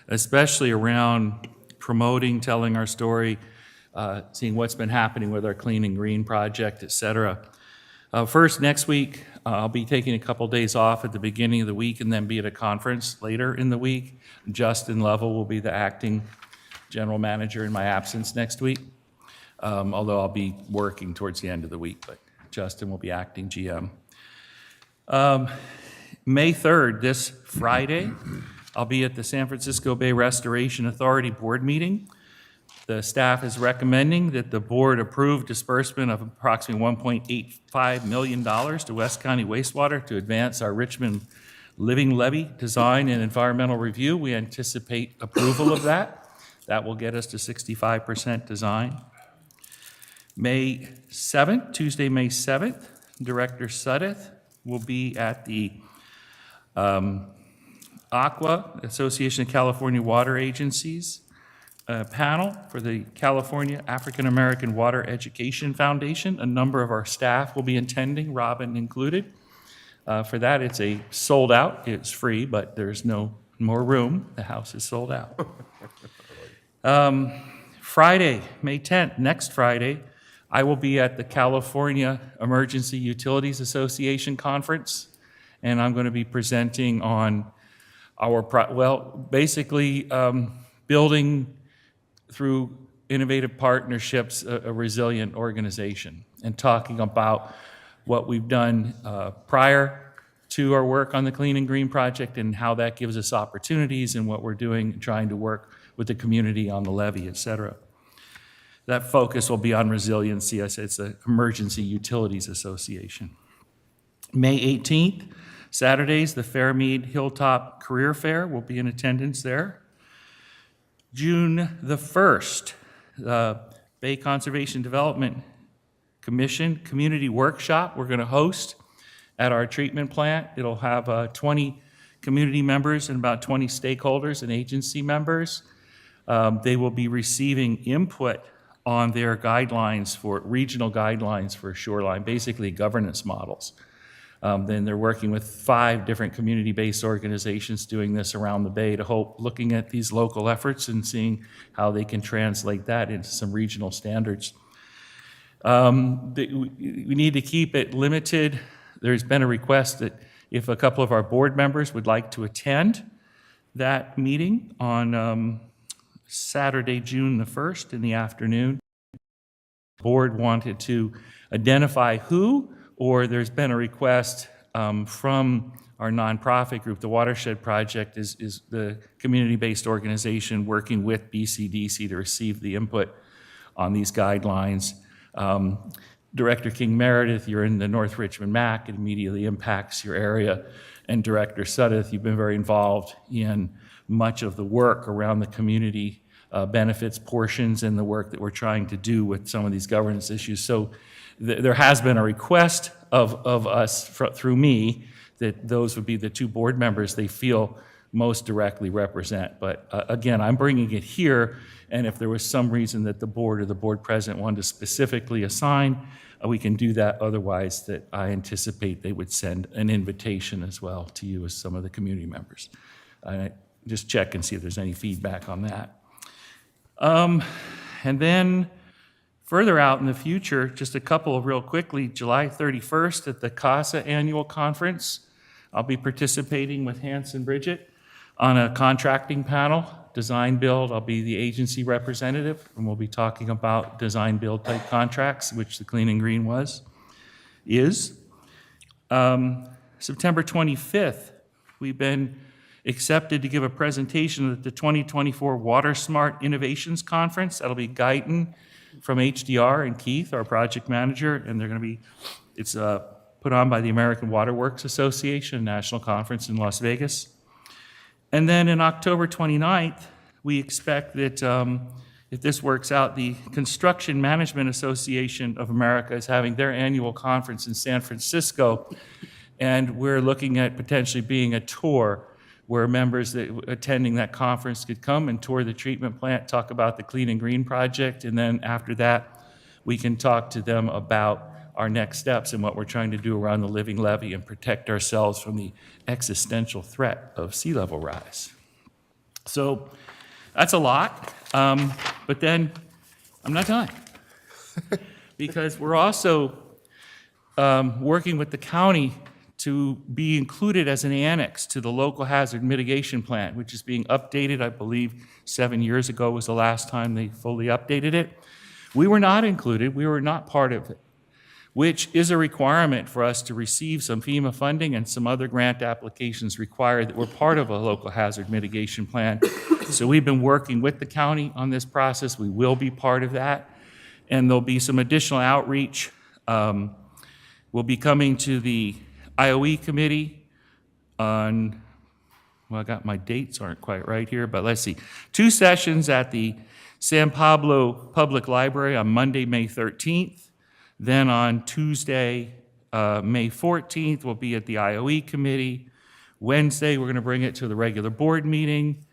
especially around promoting, telling our story, seeing what's been happening with our Clean and Green project, et cetera. First, next week, I'll be taking a couple days off at the beginning of the week and then be at a conference later in the week. Justin Lovell will be the acting general manager in my absence next week, although I'll be working towards the end of the week, but Justin will be acting GM. May 3rd, this Friday, I'll be at the San Francisco Bay Restoration Authority board meeting. The staff is recommending that the board approve disbursement of approximately $1.85 million to West County Wastewater to advance our Richmond Living Levy design and environmental review. We anticipate approval of that. That will get us to 65% design. May 7th, Tuesday, May 7th, Director Suddeth will be at the ACWA, Association of California Water Agencies, panel for the California African American Water Education Foundation. A number of our staff will be attending, Robin included. For that, it's a sold out. It's free, but there's no more room. The house is sold out. Friday, May 10th, next Friday, I will be at the California Emergency Utilities Association Conference, and I'm going to be presenting on our, basically building through innovative partnerships, a resilient organization, and talking about what we've done prior to our work on the Clean and Green project and how that gives us opportunities and what we're doing, trying to work with the community on the levee, et cetera. That focus will be on resiliency. I said it's the Emergency Utilities Association. May 18th, Saturdays, the Fairmead Hilltop Career Fair will be in attendance there. June the 1st, Bay Conservation Development Commission Community Workshop we're going to host at our treatment plant. It'll have 20 community members and about 20 stakeholders and agency members. They will be receiving input on their guidelines for regional guidelines for shoreline, basically governance models. Then they're working with 5 different community-based organizations doing this around the Bay to hope, looking at these local efforts and seeing how they can translate that into some regional standards. We need to keep it limited. There's been a request that if a couple of our board members would like to attend that meeting on Saturday, June the 1st in the afternoon. The board wanted to identify who, or there's been a request from our nonprofit group. The Watershed Project is the community-based organization working with BCDC to receive the input on these guidelines. Director King Meredith, you're in the North Richmond MAC, it immediately impacts your area. And Director Suddeth, you've been very involved in much of the work around the community benefits portions and the work that we're trying to do with some of these governance issues. So there has been a request of us through me that those would be the 2 board members they feel most directly represent. But again, I'm bringing it here, and if there was some reason that the board or the board president wanted to specifically assign, we can do that. Otherwise, that I anticipate they would send an invitation as well to you as some of the community members. Just check and see if there's any feedback on that. And then further out in the future, just a couple of real quickly, July 31st at the CASA Annual Conference, I'll be participating with Hans and Bridget on a contracting panel, design build. I'll be the agency representative, and we'll be talking about design build type contracts, which the Clean and Green is. September 25th, we've been accepted to give a presentation at the 2024 Water Smart Innovations Conference. That'll be Guyton from HDR and Keith, our project manager, and it's put on by the American Water Works Association, national conference in Las Vegas. And then in October 29th, we expect that if this works out, the Construction Management Association of America is having their annual conference in San Francisco, and we're looking at potentially being a tour where members that attending that conference could come and tour the treatment plant, talk about the Clean and Green project, and then after that, we can talk to them about our next steps and what we're trying to do around the living levee and protect ourselves from the existential threat of sea level rise. So that's a lot, but then I'm not done. Because we're also working with the county to be included as an annex to the local hazard mitigation plan, which is being updated. I believe 7 years ago was the last time they fully updated it. We were not included, we were not part of it, which is a requirement for us to receive some FEMA funding, and some other grant applications require that we're part of a local hazard mitigation plan. So we've been working with the county on this process. We will be part of that. And there'll be some additional outreach. We'll be coming to the IOE committee on, well, I got my dates aren't quite right here, but let's see. 2 sessions at the San Pablo Public Library on Monday, May 13th. Then on Tuesday, May 14th, we'll be at the IOE committee. Wednesday, we're going to bring it to the regular board meeting.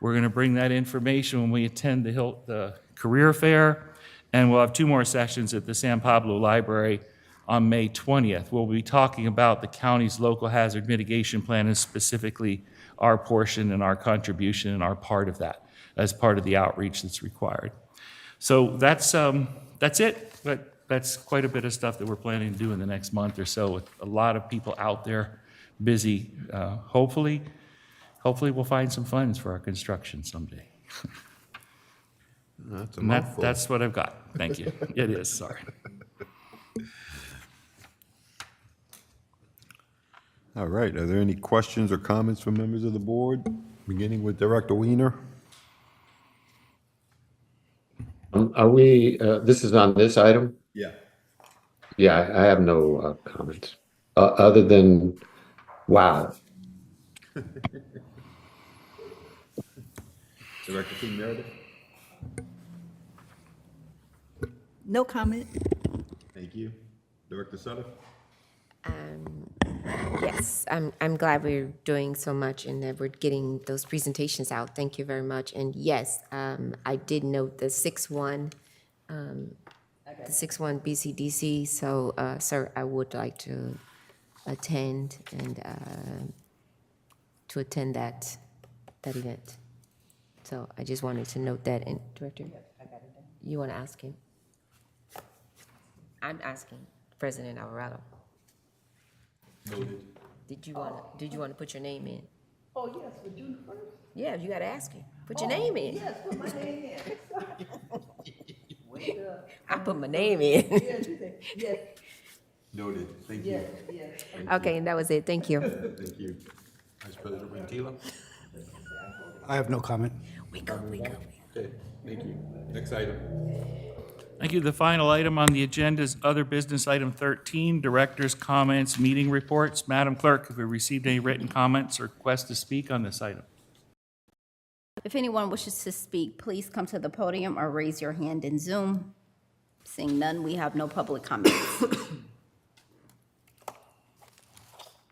We're going to bring that information when we attend the career fair. And we'll have 2 more sessions at the San Pablo Library on May 20th. We'll be talking about the county's local hazard mitigation plan, and specifically our portion and our contribution and our part of that as part of the outreach that's required. So that's it. But that's quite a bit of stuff that we're planning to do in the next month or so, with a lot of people out there busy. Hopefully we'll find some funds for our construction someday. That's a And mouthful. that's what I've got. Thank you. It is, sorry. All right, are there any questions or comments from members of the board, beginning with Director Weiner? Are we, this is on this item? Yeah. Yeah, I have no comments, other than, wow. Director King Meredith? No comment. Thank you. Director Sutter? Yes, I'm glad we're doing so much and that we're getting those presentations out. Thank you very much. And yes, I did note the 6-1, BCDC. So, sir, I would like to attend and that event. So I just wanted to note that. And Director, you want to ask him? I'm asking President Alvarado. Noted. Did you want to put your name in? Oh, yes, for June 1st? Yeah, you got to ask him. Put your name in. Yes, put my name in. Wait up. I put my name in. Yes, you say, yes, Noted. Thank you. yes, yes. Okay, and that was it. Thank you. Thank you. Vice President Rantila? I have no comment. We go. Okay, thank you. Next item. Thank you. The final item on the agenda is other business item 13, director's comments, meeting reports. Madam Clerk, have we received any written comments or requests to speak on this item? If anyone wishes to speak, please come to the podium or raise your hand in Zoom. Seeing none, we have no public comments.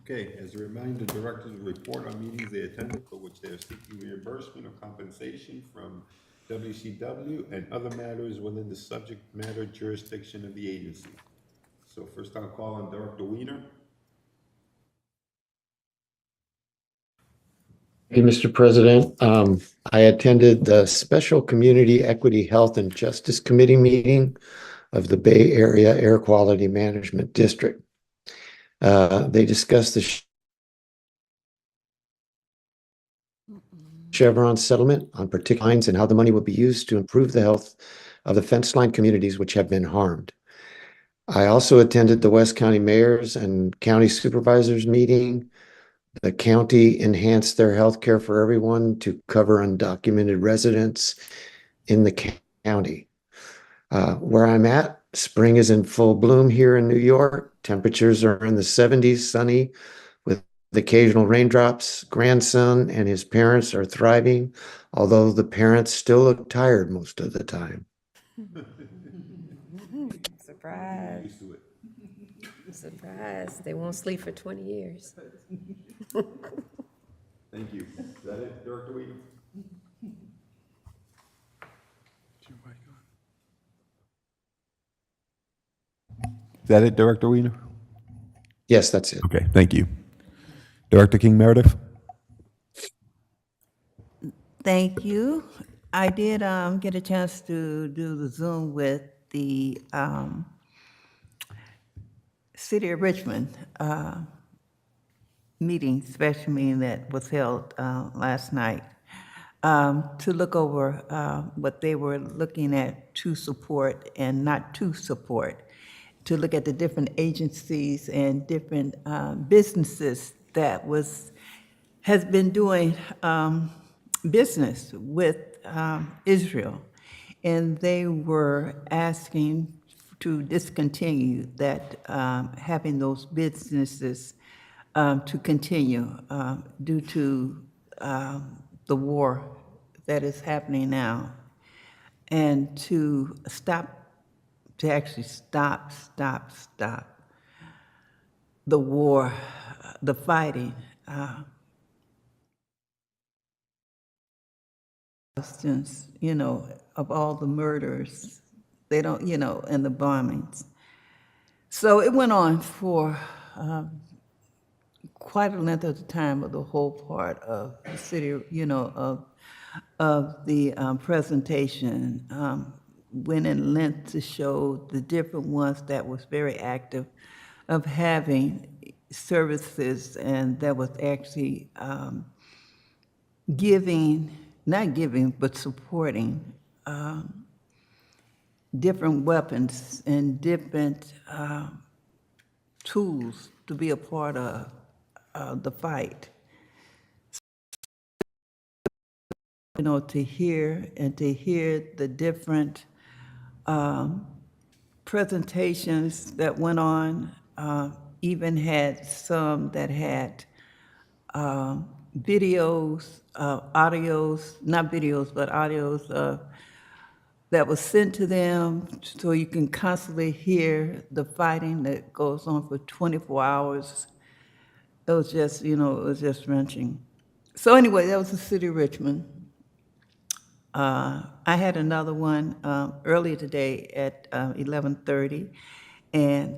Okay, as a reminder, directors will report on meetings they attended for which they are seeking reimbursement or compensation from WCW and other matters within the subject matter jurisdiction of the agency. So first I'll call on Director Weiner. Hey, Mr. President, I attended the Special Community Equity Health and Justice Committee meeting of the Bay Area Air Quality Management District. They discussed the Chevron settlement on particular lines and how the money will be used to improve the health of the fence line communities which have been harmed. I also attended the West County Mayors and County Supervisors meeting. The county enhanced their health care for everyone to cover undocumented residents in the county. Where I'm at, spring is in full bloom here in New York. Temperatures are in the 70s, sunny, with occasional raindrops. Grandson and his parents are thriving, although the parents still look tired most of the time. Surprise. Used to it. Surprise. They won't sleep for 20 years. Thank you. Is that it, Director Weiner? Is that it, Director Weiner? Yes, that's it. Okay, thank you. Director King Meredith? Thank you. I did get a chance to do the Zoom with the City of Richmond meeting, special meeting that was held last night, to look over what they were looking at to support and not to support, to look at the different agencies and different businesses that has been doing business with Israel. And they were asking to discontinue that, having those businesses to continue due to the war that is happening now, and to actually stop the war, the fighting. You know, of all the murders, they don't, you know, and the bombings. So it went on for quite a length of the time of the whole part of the city, you know, of the presentation. Went in length to show the different ones that was very active of having services, and that was actually not giving, but supporting different weapons and different tools to be a part of the fight. You know, to hear the different presentations that went on, even had some that had videos, audios, not videos, but audios that was sent to them, so you can constantly hear the fighting that goes on for 24 hours. It was just, you know, it was just wrenching. So anyway, that was the city of Richmond. I had another one earlier today at 11:30, and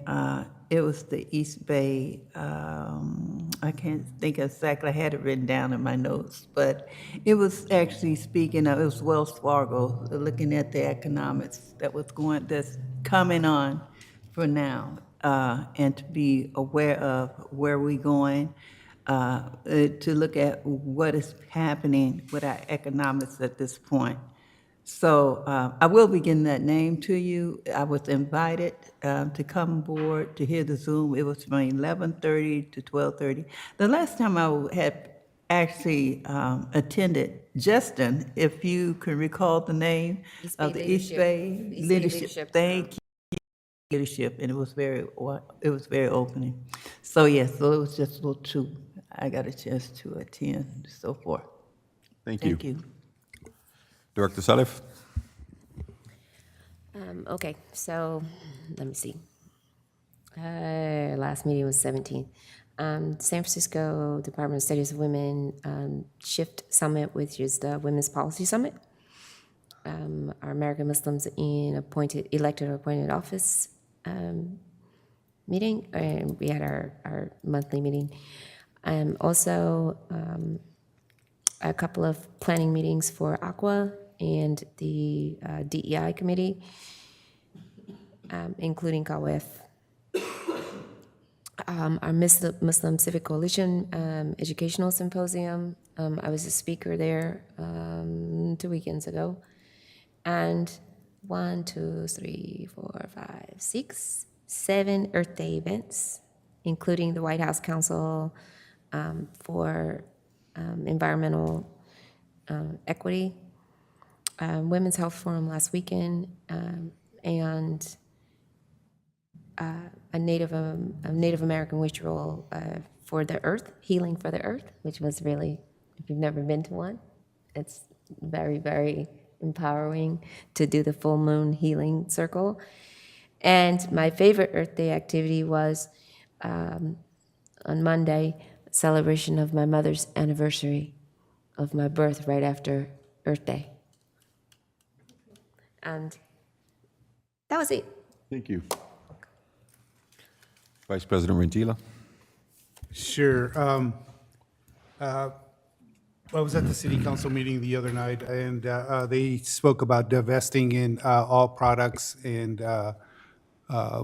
it was the East Bay, I can't think exactly, I had it written down in my notes, but it was actually speaking of, it was Wells Fargo, looking at the economics that's coming on for now, and to be aware of where we're going, to look at what is happening with our economics at this point. So I will be getting that name to you. I was invited to come aboard to hear the Zoom. It was from 11:30 to 12:30. The last time I had actually attended, Justin, if you can recall the name East of Bay the East Leadership. Bay East Bay Leadership. Leadership. Thank you. Leadership, and it was very opening. So yes, so it was just a little too. I got a chance to attend, and so forth. Thank you. Thank you. Director Salif? Okay, so let me see. Last meeting was 17th. San Francisco Department of Studies of Women Shift Summit, which is the Women's Policy Summit. Our American Muslims in elected or appointed office meeting, and we had our monthly meeting. Also, a couple of planning meetings for Aqua and the DEI committee, including CAWEF. Our Muslim Civic Coalition Educational Symposium, I was a speaker there 2 weekends ago. And 1, 2, 3, 4, 5, 6, 7 Earth Day events, including the White House Council for Environmental Equity, Women's Health Forum last weekend, and a Native American ritual for the Earth, Healing for the Earth, which was really, if you've never been to one, it's very, very empowering to do the full moon healing circle. And my favorite Earth Day activity was on Monday, celebration of my mother's anniversary of my birth right after Earth Day. And that was it. Thank you. Vice President Rentila. Sure. I was at the city council meeting the other night, and they spoke about divesting in all products and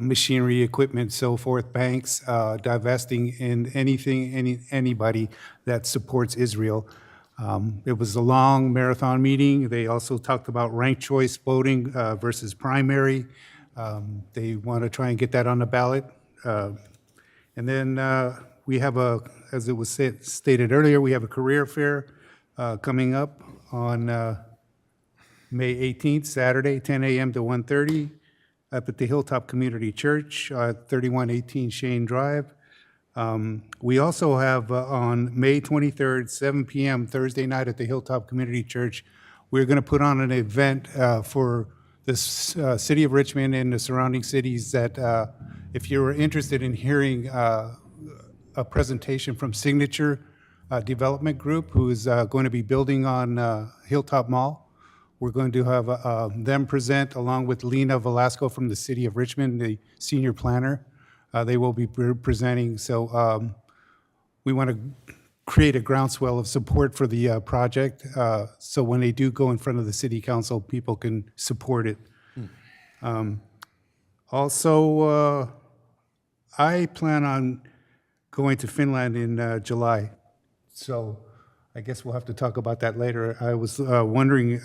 machinery, equipment, so forth, banks, divesting in anything, anybody that supports Israel. It was a long marathon meeting. They also talked about ranked choice voting versus primary. They want to try and get that on the ballot. And then we have as it was stated earlier, we have a career fair coming up on May 18th, Saturday, 10 a.m. to 1:30 up at the Hilltop Community Church, 3118 Shane Drive. We also have on May 23rd, 7 p.m., Thursday night at the Hilltop Community Church, we're going to put on an event for the city of Richmond and the surrounding cities that if you're interested in hearing a presentation from Signature Development Group, who is going to be building on Hilltop Mall. We're going to have them present along with Lena Velasco from the city of Richmond, the senior planner. They will be presenting. So we want to create a groundswell of support for the project. So when they do go in front of the city council, people can support it. Also, I plan on going to Finland in July. So I guess we'll have to talk about that later. I was wondering,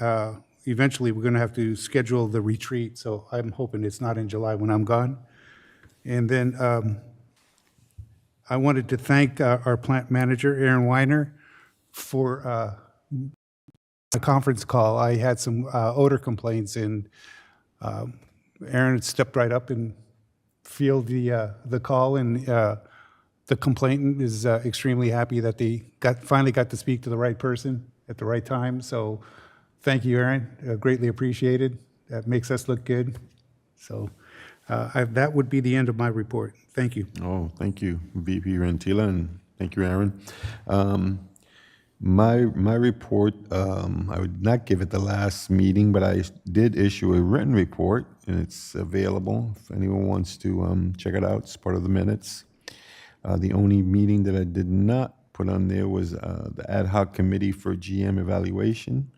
eventually we're going to have to schedule the retreat. So I'm hoping it's not in July when I'm gone. And then I wanted to thank our plant manager, Aaron Weiner, for a conference call. I had some odor complaints, and Aaron stepped right up and fielded the call, and the complainant is extremely happy that they finally got to speak to the right person at the right time. So thank you, Aaron. Greatly appreciated. That makes us look good. So that would be the end of my report. Thank you. Oh, thank you, VP Rentila, and thank you, Aaron. My report, I would not give it the last meeting, but I did issue a written report, and it's available if anyone wants to check it out. It's part of the minutes. The only meeting that I did not put on there was the ad hoc committee for GM evaluation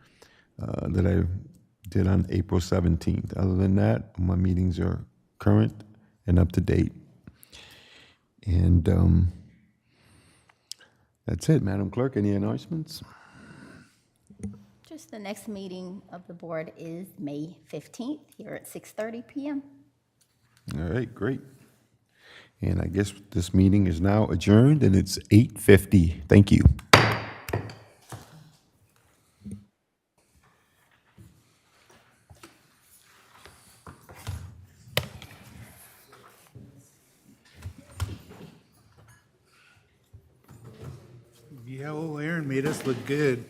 that I did on April 17th. Other than that, my meetings are current and up to date. And that's it, Madam Clerk. Any announcements? Just the next meeting of the board is May 15th here at 6:30 p.m. All right, great. And I guess this meeting is now adjourned, and it's 8:50. Thank you. Yeah, old Aaron made us look good.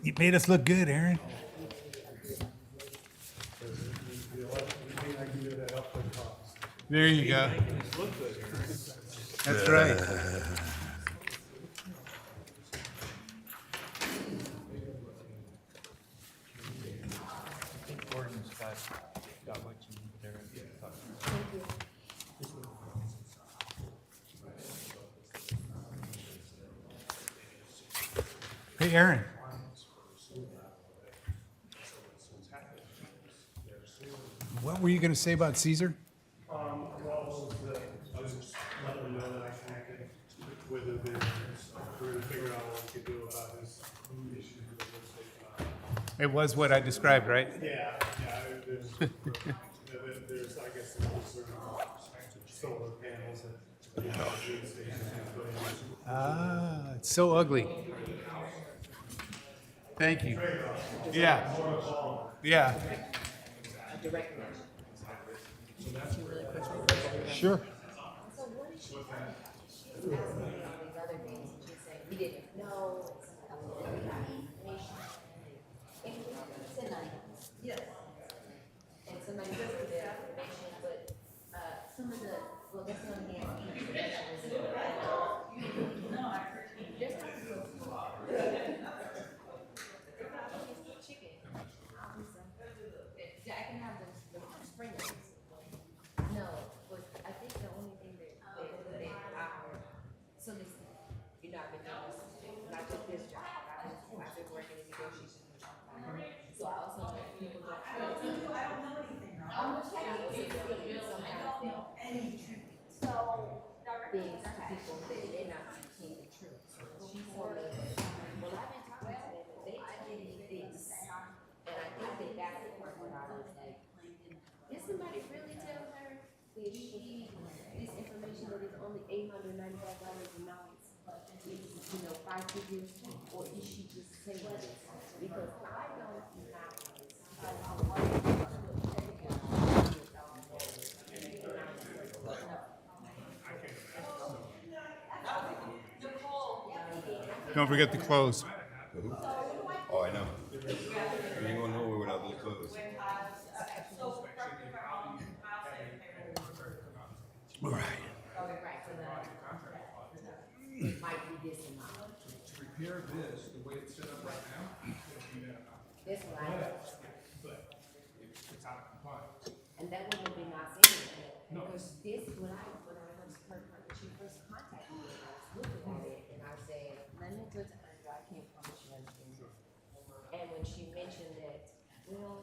You made us look good, Aaron. There you go. That's right. Hey, Aaron. What were you going to say about Caesar? Well, I was just letting them know that I connected with the business crew to figure out what we could do about his issue with the real estate. It was what I described, right? Yeah, there's, I guess, some concern about solar panels that, real estate is putting in. Ah, it's so ugly. Thank you. Yeah. Yeah. Sure. Did somebody really tell her that she, this information that is only $895 a month, is, 5 figures, or is she just saying this? Because I don't Don't forget to close. Oh, I know. You ain't going nowhere without those clothes. All right. might be this amount. To repair this, the way it's set up right now, That's what I know. but it's out of compliance. And that wouldn't have been our saying, because this, when she first contacted me, I was looking at it, and I said, let me go to Andrew, I can't promise you anything. And when she mentioned that, well,